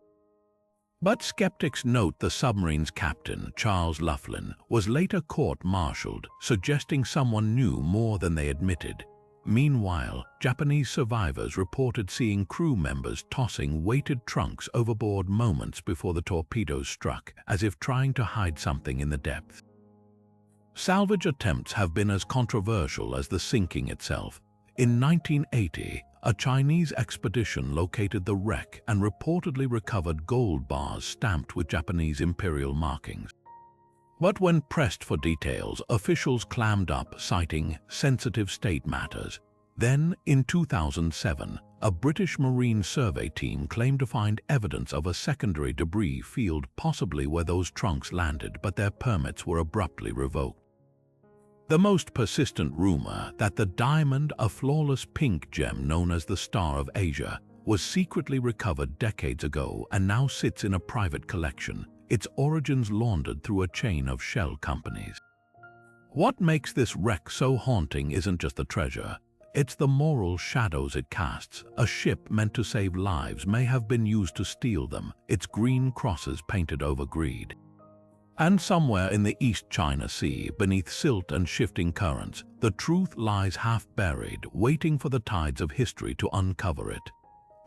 But skeptics note the submarine's captain, Charles Laughlin, was later court-martialed, suggesting someone knew more than they admitted. Meanwhile, Japanese survivors reported seeing crew members tossing weighted trunks overboard moments before the torpedoes struck, as if trying to hide something in the depths. Salvage attempts have been as controversial as the sinking itself. In 1980, a Chinese expedition located the wreck and reportedly recovered gold bars stamped with Japanese imperial markings. But when pressed for details, officials clammed up, citing sensitive state matters. Then, in 2007, a British Marine survey team claimed to find evidence of a secondary debris field, possibly where those trunks landed, but their permits were abruptly revoked. The most persistent rumor that the diamond, a flawless pink gem known as the Star of Asia, was secretly recovered decades ago and now sits in a private collection, its origins laundered through a chain of shell companies. What makes this wreck so haunting isn't just the treasure, it's the moral shadows it casts. A ship meant to save lives may have been used to steal them, its green crosses painted over greed. And somewhere in the East China Sea, beneath silt and shifting currents, the truth lies half-buried, waiting for the tides of history to uncover it.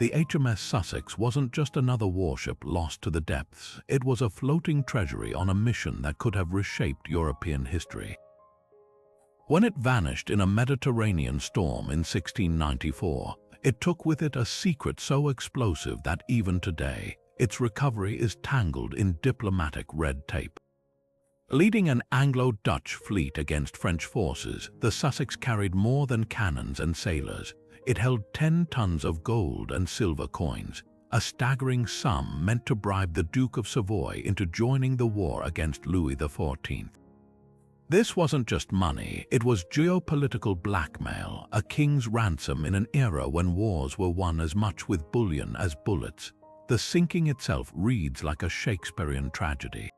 The HMS Sussex wasn't just another warship lost to the depths, it was a floating treasury on a mission that could have reshaped European history. When it vanished in a Mediterranean storm in 1694, it took with it a secret so explosive that even today, its recovery is tangled in diplomatic red tape. Leading an Anglo-Dutch fleet against French forces, the Sussex carried more than cannons and sailors. It held 10 tons of gold and silver coins, a staggering sum meant to bribe the Duke of Savoy into joining the war against Louis XIV. This wasn't just money, it was geopolitical blackmail, a king's ransom in an era when wars were won as much with bullion as bullets. The sinking itself reads like a Shakespearean tragedy.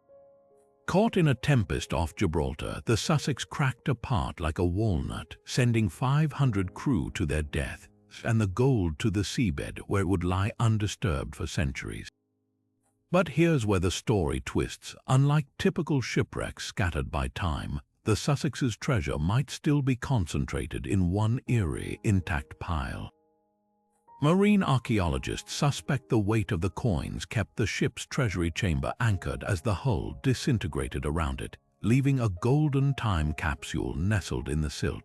Caught in a tempest off Gibraltar, the Sussex cracked apart like a walnut, sending 500 crew to their death, and the gold to the seabed where it would lie undisturbed for centuries. But here's where the story twists. Unlike typical shipwrecks scattered by time, the Sussex's treasure might still be concentrated in one eerie, intact pile. Marine archaeologists suspect the weight of the coins kept the ship's treasury chamber anchored as the hull disintegrated around it, leaving a golden time capsule nestled in the silt.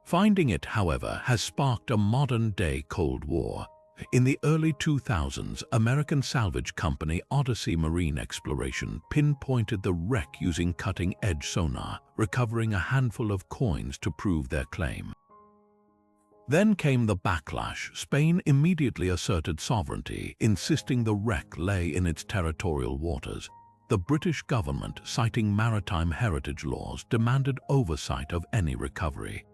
Finding it, however, has sparked a modern-day Cold War. In the early 2000s, American salvage company Odyssey Marine Exploration pinpointed the wreck using cutting-edge sonar, recovering a handful of coins to prove their claim. Then came the backlash. Spain immediately asserted sovereignty, insisting the wreck lay in its territorial waters. The British government, citing maritime heritage laws, demanded oversight of any recovery.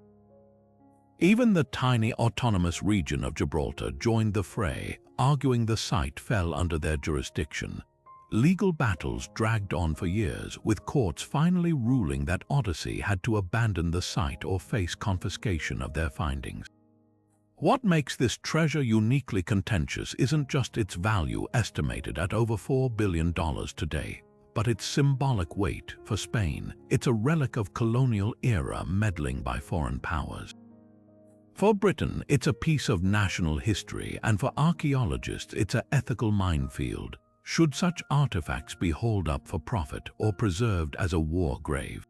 Even the tiny autonomous region of Gibraltar joined the fray, arguing the site fell under their jurisdiction. Legal battles dragged on for years, with courts finally ruling that Odyssey had to abandon the site or face confiscation of their findings. What makes this treasure uniquely contentious isn't just its value, estimated at over $4 billion today, but its symbolic weight. For Spain, it's a relic of colonial-era meddling by foreign powers. For Britain, it's a piece of national history, and for archaeologists, it's an ethical minefield. Should such artifacts be hauled up for profit or preserved as a war grave?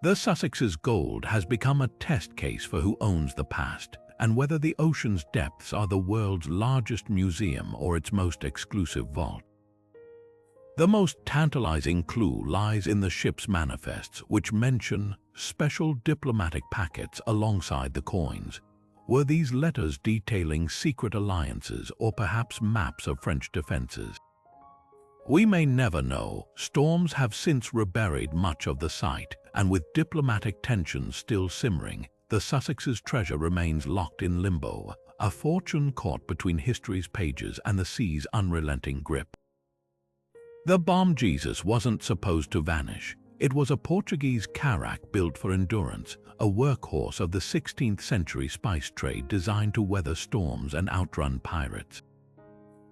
The Sussex's gold has become a test case for who owns the past, and whether the ocean's depths are the world's largest museum or its most exclusive vault. The most tantalizing clue lies in the ship's manifests, which mention special diplomatic packets alongside the coins. Were these letters detailing secret alliances or perhaps maps of French defenses? We may never know. Storms have since reburied much of the site, and with diplomatic tensions still simmering, the Sussex's treasure remains locked in limbo, a fortune caught between history's pages and the sea's unrelenting grip. The bomb Jesus wasn't supposed to vanish. It was a Portuguese carrack built for endurance, a workhorse of the 16th century spice trade designed to weather storms and outrun pirates.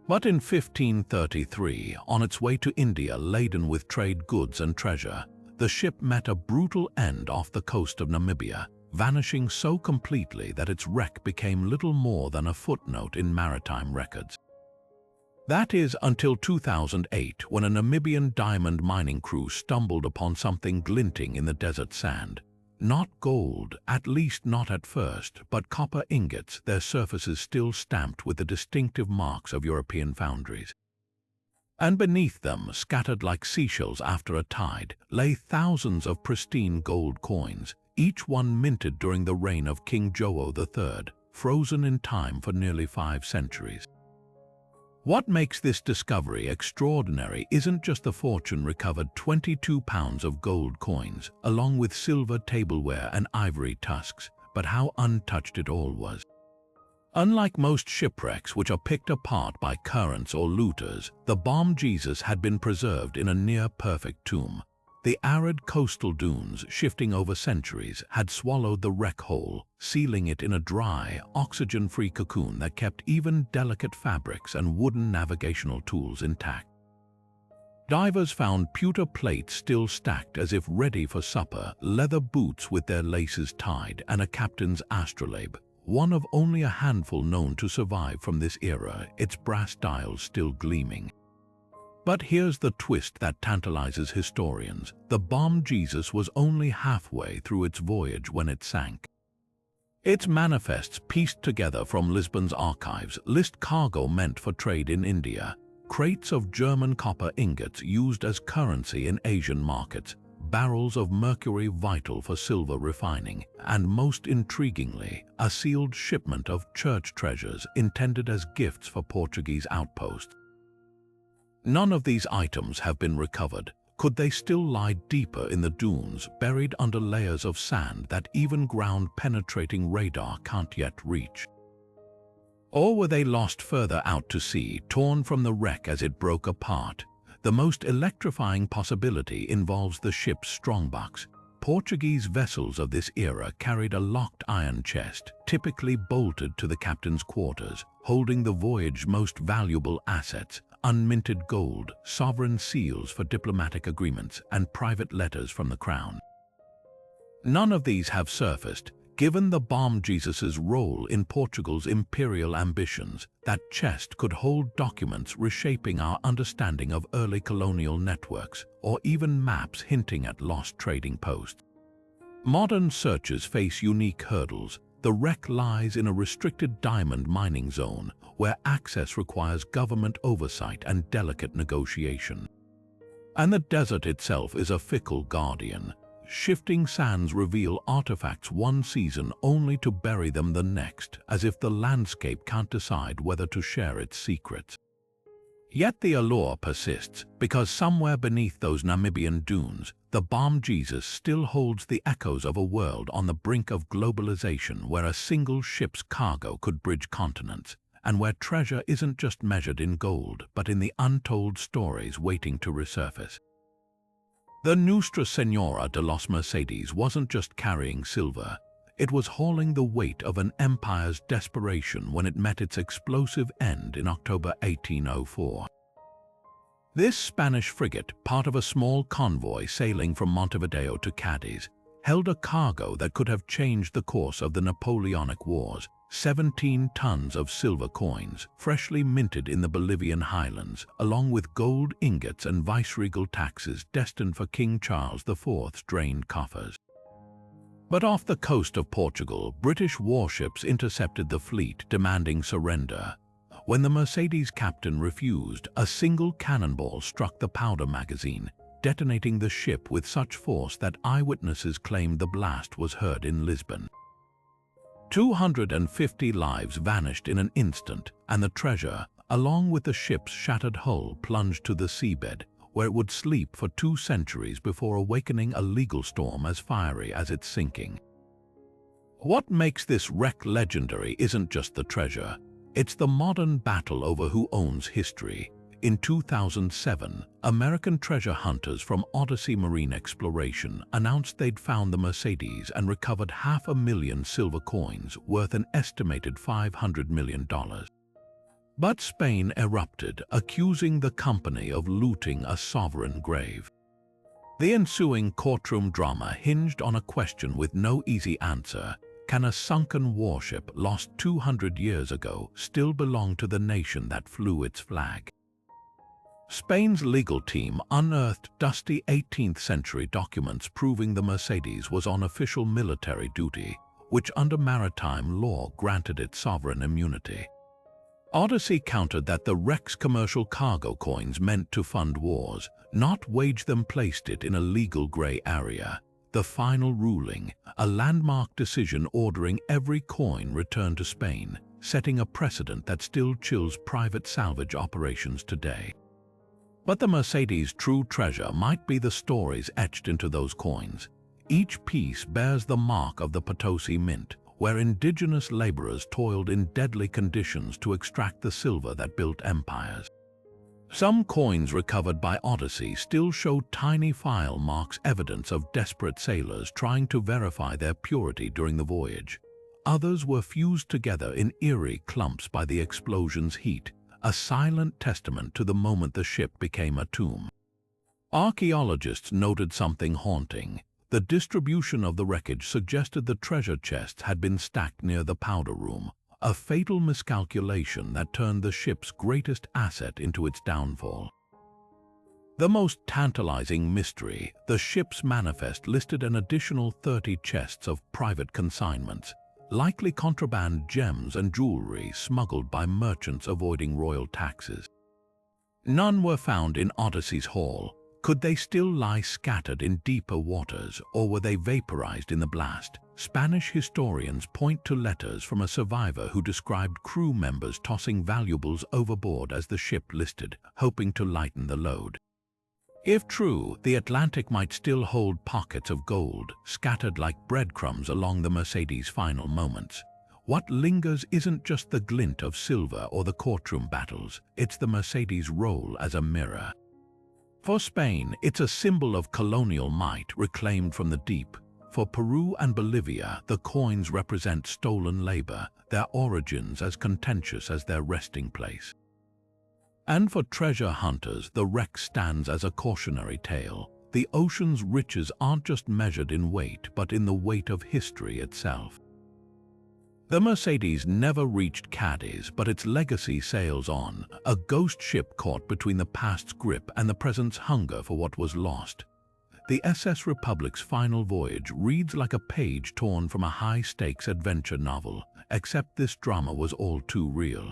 But in 1533, on its way to India laden with trade goods and treasure, the ship met a brutal end off the coast of Namibia, vanishing so completely that its wreck became little more than a footnote in maritime records. That is until 2008, when a Namibian diamond mining crew stumbled upon something glinting in the desert sand. Not gold, at least not at first, but copper ingots, their surfaces still stamped with the distinctive marks of European foundries. And beneath them, scattered like seashells after a tide, lay thousands of pristine gold coins, each one minted during the reign of King Jowo III, frozen in time for nearly 5 centuries. What makes this discovery extraordinary isn't just the fortune recovered: 22 pounds of gold coins, along with silver tableware and ivory tusks, but how untouched it all was. Unlike most shipwrecks which are picked apart by currents or looters, the bomb Jesus had been preserved in a near-perfect tomb. The arid coastal dunes, shifting over centuries, had swallowed the wreck whole, sealing it in a dry, oxygen-free cocoon that kept even delicate fabrics and wooden navigational tools intact. Divers found pewter plates still stacked as if ready for supper, leather boots with their laces tied, and a captain's astrolabe, one of only a handful known to survive from this era, its brass dials still gleaming. But here's the twist that tantalizes historians. The bomb Jesus was only halfway through its voyage when it sank. Its manifests, pieced together from Lisbon's archives, list cargo meant for trade in India, crates of German copper ingots used as currency in Asian markets, barrels of mercury vital for silver refining, and most intriguingly, a sealed shipment of church treasures intended as gifts for Portuguese outposts. None of these items have been recovered. Could they still lie deeper in the dunes, buried under layers of sand that even ground-penetrating radar can't yet reach? Or were they lost further out to sea, torn from the wreck as it broke apart? The most electrifying possibility involves the ship's strongbox. Portuguese vessels of this era carried a locked iron chest, typically bolted to the captain's quarters, holding the voyage's most valuable assets: unminted gold, sovereign seals for diplomatic agreements, and private letters from the crown. None of these have surfaced. Given the bomb Jesus's role in Portugal's imperial ambitions, that chest could hold documents reshaping our understanding of early colonial networks, or even maps hinting at lost trading posts. Modern searches face unique hurdles. The wreck lies in a restricted diamond mining zone, where access requires government oversight and delicate negotiation. And the desert itself is a fickle guardian. Shifting sands reveal artifacts one season only to bury them the next, as if the landscape can't decide whether to share its secrets. Yet the allure persists, because somewhere beneath those Namibian dunes, the bomb Jesus still holds the echoes of a world on the brink of globalization, where a single ship's cargo could bridge continents, and where treasure isn't just measured in gold, but in the untold stories waiting to resurface. The Nuestra Señora de los Mercedes wasn't just carrying silver, it was hauling the weight of an empire's desperation when it met its explosive end in October 1804. This Spanish frigate, part of a small convoy sailing from Montevideo to Cadiz, held a cargo that could have changed the course of the Napoleonic Wars: 17 tons of silver coins, freshly minted in the Bolivian highlands, along with gold ingots and viceregal taxes destined for King Charles IV's drained coffers. But off the coast of Portugal, British warships intercepted the fleet, demanding surrender. When the Mercedes captain refused, a single cannonball struck the powder magazine, detonating the ship with such force that eyewitnesses claimed the blast was heard in Lisbon. 250 lives vanished in an instant, and the treasure, along with the ship's shattered hull, plunged to the seabed, where it would sleep for 2 centuries before awakening a legal storm as fiery as its sinking. What makes this wreck legendary isn't just the treasure, it's the modern battle over who owns history. In 2007, American treasure hunters from Odyssey Marine Exploration announced they'd found the Mercedes and recovered 500,000 silver coins worth an estimated $500 million. But Spain erupted, accusing the company of looting a sovereign grave. The ensuing courtroom drama hinged on a question with no easy answer: can a sunken warship lost 200 years ago still belong to the nation that flew its flag? Spain's legal team unearthed dusty 18th century documents proving the Mercedes was on official military duty, which under maritime law granted it sovereign immunity. Odyssey countered that the wreck's commercial cargo coins meant to fund wars, not wage them, placed it in a legal gray area. The final ruling, a landmark decision ordering every coin returned to Spain, setting a precedent that still chills private salvage operations today. But the Mercedes' true treasure might be the stories etched into those coins. Each piece bears the mark of the Potosi Mint, where indigenous laborers toiled in deadly conditions to extract the silver that built empires. Some coins recovered by Odyssey still show tiny file marks, evidence of desperate sailors trying to verify their purity during the voyage. Others were fused together in eerie clumps by the explosion's heat, a silent testament to the moment the ship became a tomb. Archaeologists noted something haunting. The distribution of the wreckage suggested the treasure chests had been stacked near the powder room, a fatal miscalculation that turned the ship's greatest asset into its downfall. The most tantalizing mystery, the ship's manifest listed an additional 30 chests of private consignments, likely contraband gems and jewelry smuggled by merchants avoiding royal taxes. None were found in Odyssey's Hall. Could they still lie scattered in deeper waters, or were they vaporized in the blast? Spanish historians point to letters from a survivor who described crew members tossing valuables overboard as the ship listed, hoping to lighten the load. If true, the Atlantic might still hold pockets of gold, scattered like breadcrumbs along the Mercedes' final moments. What lingers isn't just the glint of silver or the courtroom battles, it's the Mercedes' role as a mirror. For Spain, it's a symbol of colonial might reclaimed from the deep. For Peru and Bolivia, the coins represent stolen labor, their origins as contentious as their resting place. And for treasure hunters, the wreck stands as a cautionary tale. The ocean's riches aren't just measured in weight, but in the weight of history itself. The Mercedes never reached Cadiz, but its legacy sails on, a ghost ship caught between the past's grip and the present's hunger for what was lost. The SS Republic's final voyage reads like a page torn from a high-stakes adventure novel, except this drama was all too real.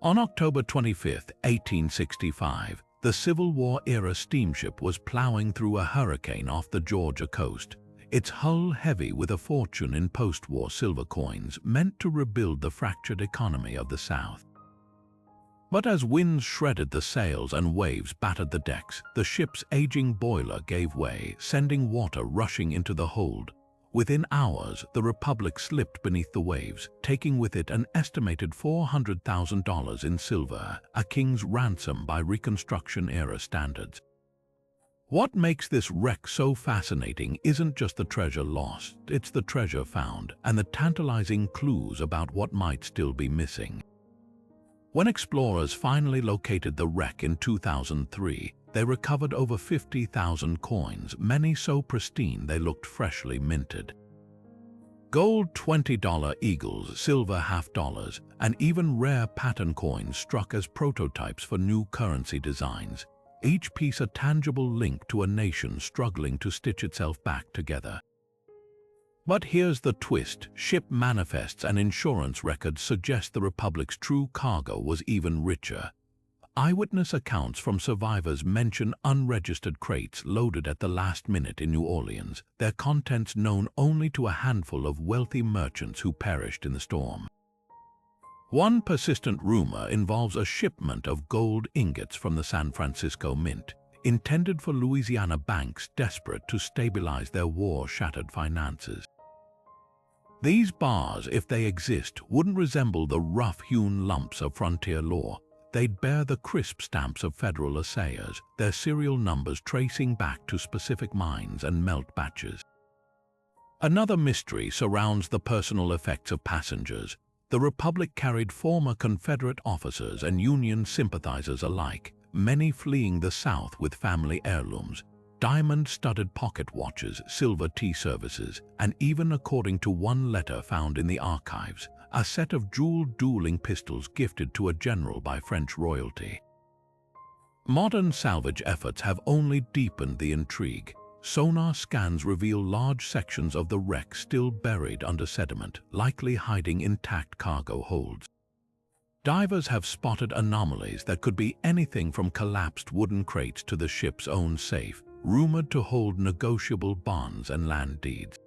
On October 25, 1865, the Civil War-era steamship was plowing through a hurricane off the Georgia coast, its hull heavy with a fortune in post-war silver coins meant to rebuild the fractured economy of the South. But as winds shredded the sails and waves battered the decks, the ship's aging boiler gave way, sending water rushing into the hold. Within hours, the Republic slipped beneath the waves, taking with it an estimated $400,000 in silver, a king's ransom by Reconstruction-era standards. What makes this wreck so fascinating isn't just the treasure lost, it's the treasure found and the tantalizing clues about what might still be missing. When explorers finally located the wreck in 2003, they recovered over 50,000 coins, many so pristine they looked freshly minted. Gold $20 eagles, silver half dollars, and even rare pattern coins struck as prototypes for new currency designs, each piece a tangible link to a nation struggling to stitch itself back together. But here's the twist: ship manifests and insurance records suggest the Republic's true cargo was even richer. Eyewitness accounts from survivors mention unregistered crates loaded at the last minute in New Orleans, their contents known only to a handful of wealthy merchants who perished in the storm. One persistent rumor involves a shipment of gold ingots from the San Francisco Mint, intended for Louisiana banks desperate to stabilize their war-shattered finances. These bars, if they exist, wouldn't resemble the rough-hewn lumps of frontier law. They'd bear the crisp stamps of federal assayers, their serial numbers tracing back to specific mines and melt batches. Another mystery surrounds the personal effects of passengers. The Republic carried former Confederate officers and Union sympathizers alike, many fleeing the South with family heirlooms, diamond-studded pocket watches, silver tea services, and even, according to one letter found in the archives, a set of jeweled dueling pistols gifted to a general by French royalty. Modern salvage efforts have only deepened the intrigue. Sonar scans reveal large sections of the wreck still buried under sediment, likely hiding intact cargo holds. Divers have spotted anomalies that could be anything from collapsed wooden crates to the ship's own safe, rumored to hold negotiable bonds and land deeds.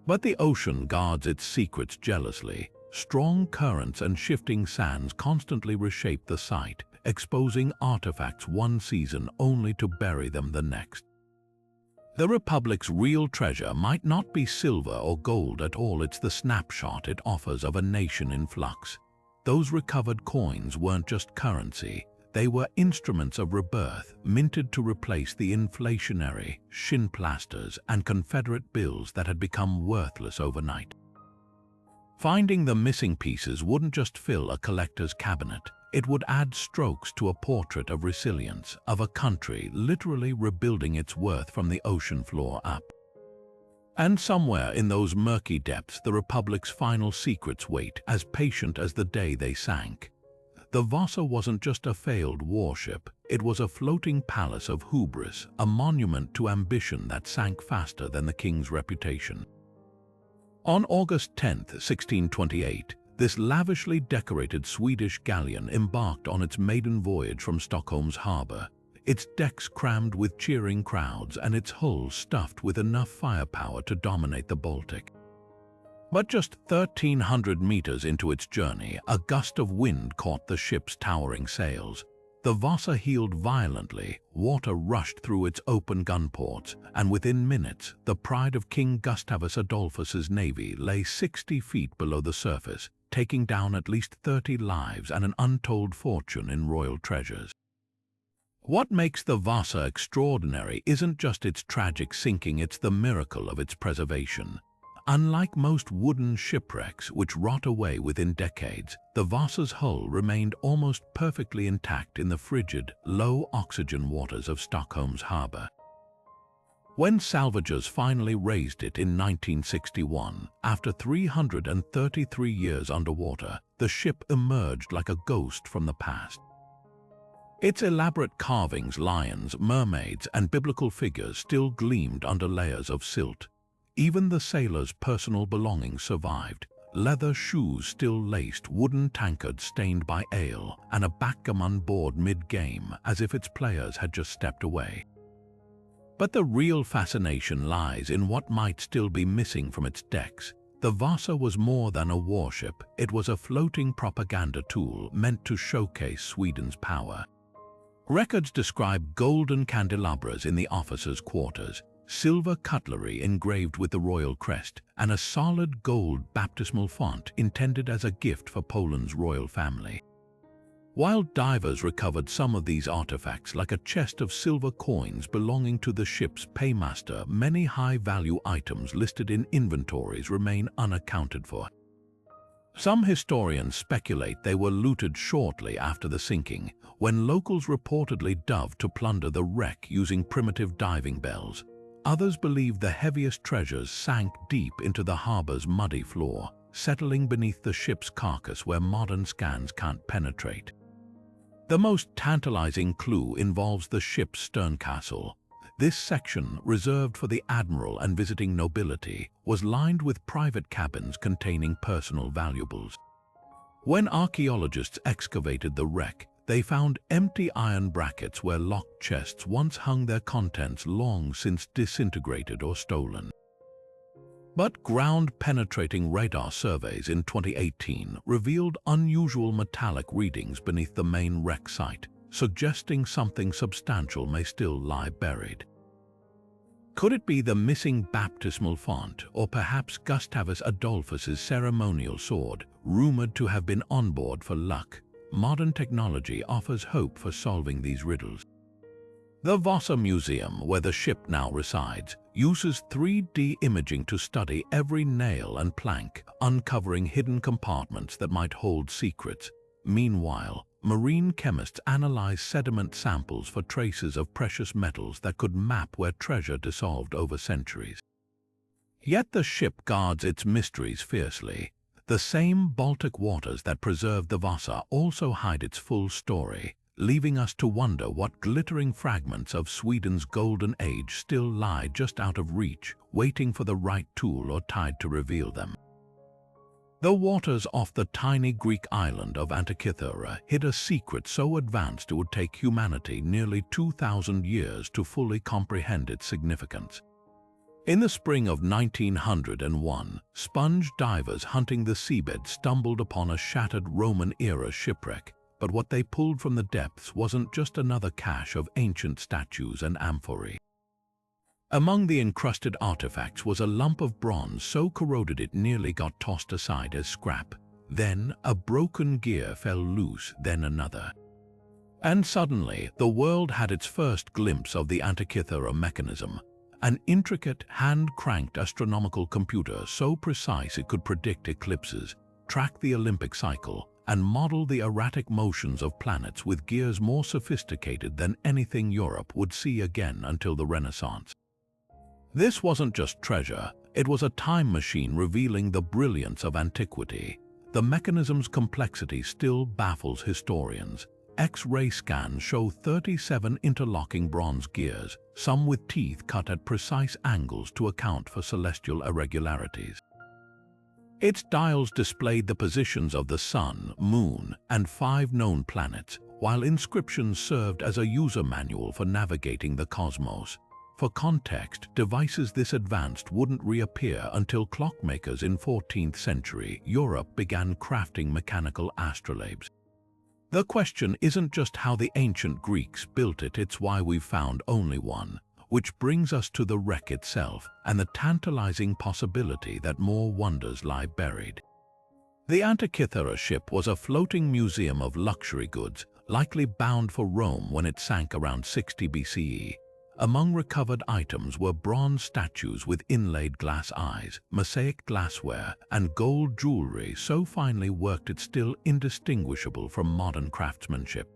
But the ocean guards its secrets jealously. Strong currents and shifting sands constantly reshape the site, exposing artifacts one season only to bury them the next. The Republic's real treasure might not be silver or gold at all, it's the snapshot it offers of a nation in flux. Those recovered coins weren't just currency, they were instruments of rebirth, minted to replace the inflationary shin plasters and Confederate bills that had become worthless overnight. Finding the missing pieces wouldn't just fill a collector's cabinet, it would add strokes to a portrait of resilience, of a country literally rebuilding its worth from the ocean floor up. And somewhere in those murky depths, the Republic's final secrets wait, as patient as the day they sank. The Vasa wasn't just a failed warship, It was a floating palace of hubris, a monument to ambition that sank faster than the king's reputation. On August 10, 1628, this lavishly decorated Swedish galleon embarked on its maiden voyage from Stockholm's harbour, its decks crammed with cheering crowds and its hull stuffed with enough firepower to dominate the Baltic. But just 1,300 meters into its journey, a gust of wind caught the ship's towering sails. The Vasa heeled violently, water rushed through its open gun ports, and within minutes, the pride of King Gustavus Adolphus's navy lay 60 feet below the surface, taking down at least 30 lives and an untold fortune in royal treasures. What makes the Vasa extraordinary isn't just its tragic sinking, it's the miracle of its preservation. Unlike most wooden shipwrecks which rot away within decades, the Vasa's hull remained almost perfectly intact in the frigid, low-oxygen waters of Stockholm's harbour. When salvagers finally raised it in 1961, after 333 years underwater, the ship emerged like a ghost from the past. Its elaborate carvings, lions, mermaids, and biblical figures still gleamed under layers of silt. Even the sailors' personal belongings survived. Leather shoes still laced, wooden tankards stained by ale, and a backgammon board mid-game as if its players had just stepped away. But the real fascination lies in what might still be missing from its decks. The Vasa was more than a warship. It was a floating propaganda tool meant to showcase Sweden's power. Records describe golden candelabras in the officers' quarters, silver cutlery engraved with the royal crest, and a solid gold baptismal font intended as a gift for Poland's royal family. While divers recovered some of these artifacts like a chest of silver coins belonging to the ship's paymaster, many high-value items listed in inventories remain unaccounted for. Some historians speculate they were looted shortly after the sinking, when locals reportedly dove to plunder the wreck using primitive diving bells. Others believe the heaviest treasures sank deep into the harbor's muddy floor, settling beneath the ship's carcass where modern scans can't penetrate. The most tantalizing clue involves the ship's stern castle. This section, reserved for the admiral and visiting nobility, was lined with private cabins containing personal valuables. When archaeologists excavated the wreck, they found empty iron brackets where locked chests once hung their contents long since disintegrated or stolen. But ground-penetrating radar surveys in 2018 revealed unusual metallic readings beneath the main wreck site, suggesting something substantial may still lie buried. Could it be the missing baptismal font, or perhaps Gustavus Adolphus's ceremonial sword, rumored to have been on board for luck? Modern technology offers hope for solving these riddles. The Vasa Museum, where the ship now resides, uses 3D imaging to study every nail and plank, uncovering hidden compartments that might hold secrets. Meanwhile, marine chemists analyze sediment samples for traces of precious metals that could map where treasure dissolved over centuries. Yet the ship guards its mysteries fiercely. The same Baltic waters that preserved the Vasa also hide its full story, leaving us to wonder what glittering fragments of Sweden's golden age still lie just out of reach, waiting for the right tool or tide to reveal them. The waters off the tiny Greek island of Antikythera hid a secret so advanced it would take humanity nearly 2,000 years to fully comprehend its significance. In the spring of 1901, sponge divers hunting the seabed stumbled upon a shattered Roman-era shipwreck, but what they pulled from the depths wasn't just another cache of ancient statues and amphorae. Among the encrusted artifacts was a lump of bronze so corroded it nearly got tossed aside as scrap. Then a broken gear fell loose, then another. And suddenly, the world had its first glimpse of the Antikythera mechanism. An intricate, hand-cranked astronomical computer so precise it could predict eclipses, track the Olympic cycle, and model the erratic motions of planets with gears more sophisticated than anything Europe would see again until the Renaissance. This wasn't just treasure, it was a time machine revealing the brilliance of antiquity. The mechanism's complexity still baffles historians. X-ray scans show 37 interlocking bronze gears, some with teeth cut at precise angles to account for celestial irregularities. Its dials displayed the positions of the Sun, Moon, and 5 known planets, while inscriptions served as a user manual for navigating the cosmos. For context, devices this advanced wouldn't reappear until clockmakers in 14th century Europe began crafting mechanical astrolabes. The question isn't just how the ancient Greeks built it, it's why we've found only one, which brings us to the wreck itself and the tantalizing possibility that more wonders lie buried. The Antikythera ship was a floating museum of luxury goods, likely bound for Rome when it sank around 60 BCE. Among recovered items were bronze statues with inlaid glass eyes, mosaic glassware, and gold jewelry so finely worked it's still indistinguishable from modern craftsmanship.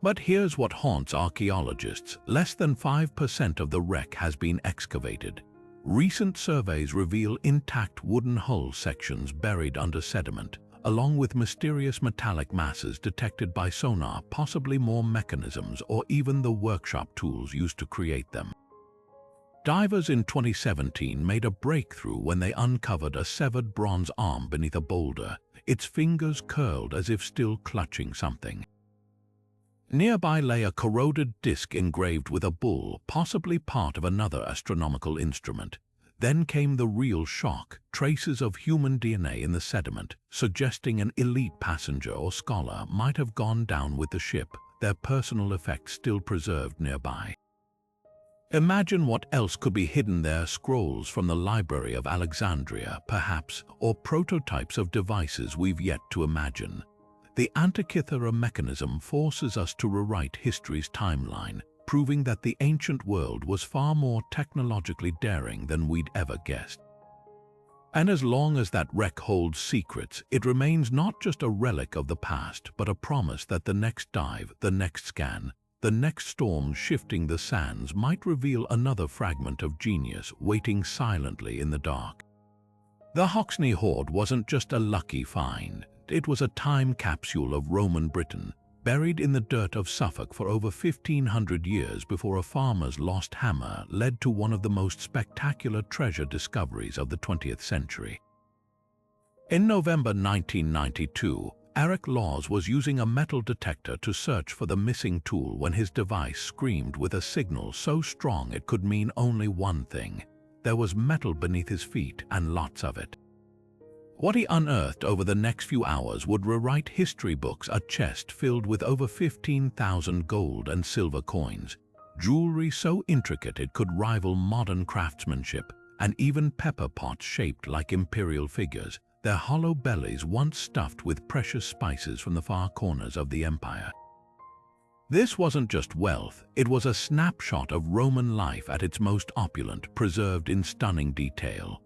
But here's what haunts archaeologists: less than 5% of the wreck has been excavated. Recent surveys reveal intact wooden hull sections buried under sediment, along with mysterious metallic masses detected by sonar, possibly more mechanisms or even the workshop tools used to create them. Divers in 2017 made a breakthrough when they uncovered a severed bronze arm beneath a boulder, its fingers curled as if still clutching something. Nearby lay a corroded disc engraved with a bull, possibly part of another astronomical instrument. Then came the real shock: traces of human DNA in the sediment, suggesting an elite passenger or scholar might have gone down with the ship, their personal effects still preserved nearby. Imagine what else could be hidden there: scrolls from the Library of Alexandria, perhaps, or prototypes of devices we've yet to imagine. The Antikythera mechanism forces us to rewrite history's timeline, proving that the ancient world was far more technologically daring than we'd ever guessed. And as long as that wreck holds secrets, it remains not just a relic of the past, but a promise that the next dive, the next scan, the next storm shifting the sands might reveal another fragment of genius waiting silently in the dark. The Hoxne hoard wasn't just a lucky find, it was a time capsule of Roman Britain, buried in the dirt of Suffolk for over 1,500 years before a farmer's lost hammer led to one of the most spectacular treasure discoveries of the 20th century. In November 1992, Eric Laws was using a metal detector to search for the missing tool when his device screamed with a signal so strong it could mean only one thing: there was metal beneath his feet, and lots of it. What he unearthed over the next few hours would rewrite history books: a chest filled with over 15,000 gold and silver coins, jewelry so intricate it could rival modern craftsmanship, and even pepper pots shaped like imperial figures, their hollow bellies once stuffed with precious spices from the far corners of the empire. This wasn't just wealth, it was a snapshot of Roman life at its most opulent, preserved in stunning detail.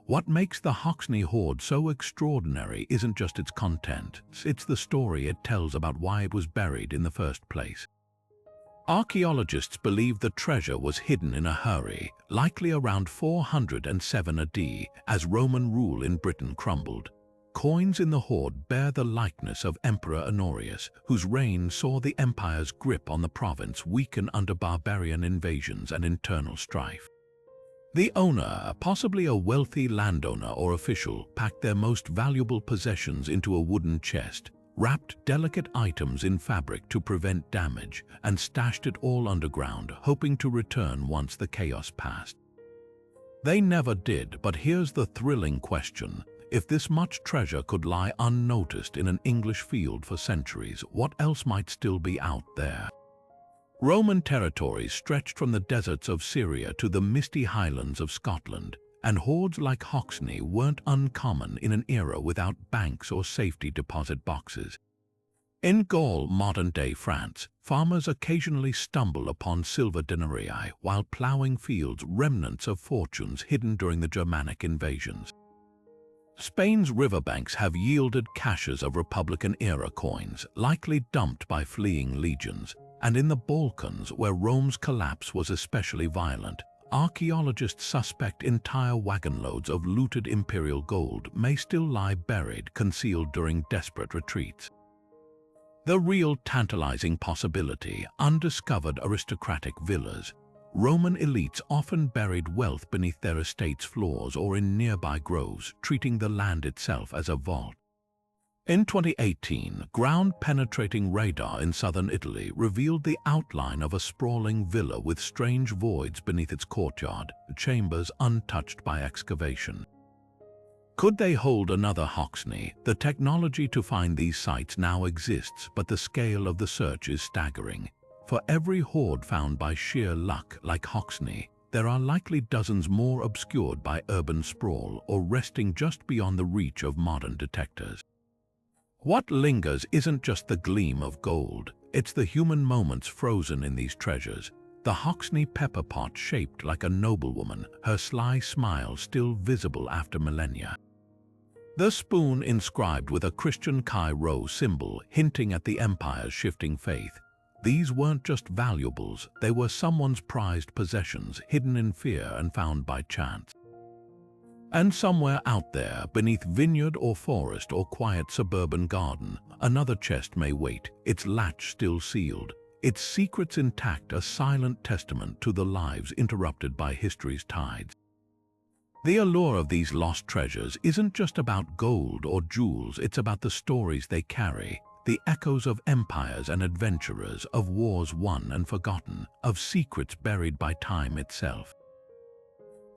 What makes the Hoxne hoard so extraordinary isn't just its content, it's the story it tells about why it was buried in the first place. Archaeologists believe the treasure was hidden in a hurry, likely around 407 AD, as Roman rule in Britain crumbled. Coins in the hoard bear the likeness of Emperor Honorius, whose reign saw the empire's grip on the province weaken under barbarian invasions and internal strife. The owner, possibly a wealthy landowner or official, packed their most valuable possessions into a wooden chest, wrapped delicate items in fabric to prevent damage, and stashed it all underground, hoping to return once the chaos passed. They never did, but here's the thrilling question: if this much treasure could lie unnoticed in an English field for centuries, what else might still be out there? Roman territories stretched from the deserts of Syria to the misty highlands of Scotland, and hoards like Hoxne weren't uncommon in an era without banks or safety deposit boxes. In Gaul, modern-day France, farmers occasionally stumble upon silver denarii while ploughing fields, remnants of fortunes hidden during the Germanic invasions. Spain's riverbanks have yielded caches of Republican-era coins, likely dumped by fleeing legions. And in the Balkans, where Rome's collapse was especially violent, archaeologists suspect entire wagonloads of looted imperial gold may still lie buried, concealed during desperate retreats. The real tantalizing possibility: undiscovered aristocratic villas. Roman elites often buried wealth beneath their estates' floors or in nearby groves, treating the land itself as a vault. In 2018, ground-penetrating radar in southern Italy revealed the outline of a sprawling villa with strange voids beneath its courtyard, chambers untouched by excavation. Could they hold another Hoxne? The technology to find these sites now exists, but the scale of the search is staggering. For every hoard found by sheer luck like Hoxne, there are likely dozens more obscured by urban sprawl or resting just beyond the reach of modern detectors. What lingers isn't just the gleam of gold, it's the human moments frozen in these treasures. The Hoxne pepper pot shaped like a noblewoman, her sly smile still visible after millennia. The spoon inscribed with a Christian Chi Rho symbol hinting at the empire's shifting faith. These weren't just valuables, they were someone's prized possessions, hidden in fear and found by chance. And somewhere out there, beneath vineyard or forest or quiet suburban garden, another chest may wait, its latch still sealed, its secrets intact, a silent testament to the lives interrupted by history's tides. The allure of these lost treasures isn't just about gold or jewels, it's about the stories they carry, the echoes of empires and adventurers, of wars won and forgotten, of secrets buried by time itself.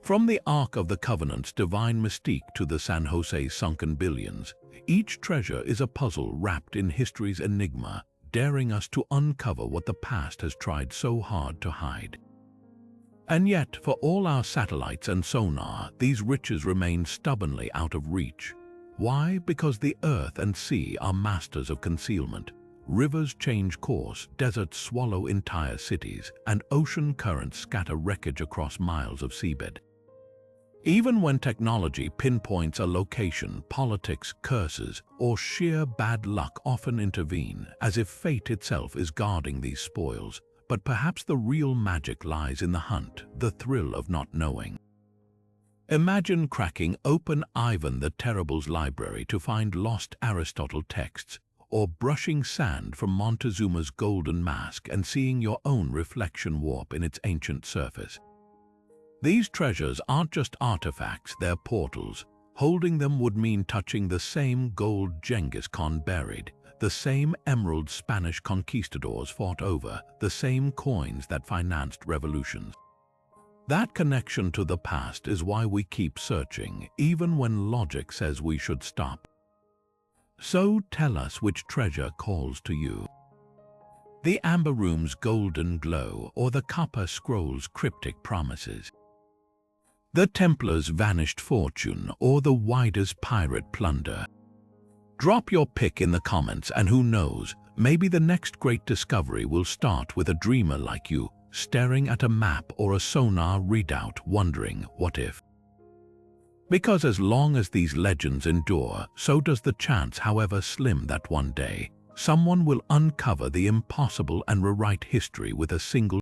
From the Ark of the Covenant's divine mystique to the San Jose's sunken billions, each treasure is a puzzle wrapped in history's enigma, daring us to uncover what the past has tried so hard to hide. And yet, for all our satellites and sonar, these riches remain stubbornly out of reach. Why? Because the earth and sea are masters of concealment. Rivers change course, deserts swallow entire cities, and ocean currents scatter wreckage across miles of seabed. Even when technology pinpoints a location, politics, curses, or sheer bad luck often intervene, as if fate itself is guarding these spoils. But perhaps the real magic lies in the hunt, the thrill of not knowing. Imagine cracking open Ivan the Terrible's library to find lost Aristotle texts, or brushing sand from Montezuma's golden mask and seeing your own reflection warp in its ancient surface. These treasures aren't just artifacts, they're portals. Holding them would mean touching the same gold Genghis Khan buried, the same emerald Spanish conquistadors fought over, the same coins that financed revolutions. That connection to the past is why we keep searching, even when logic says we should stop. So tell us which treasure calls to you. The Amber Room's golden glow, or the Copper Scroll's cryptic promises. The Templar's vanished fortune, or the Wider's pirate plunder. Drop your pick in the comments, and who knows, maybe the next great discovery will start with a dreamer like you, staring at a map or a sonar readout, wondering, what if? Because as long as these legends endure, so does the chance, however slim, that one day, someone will uncover the impossible and rewrite history with a single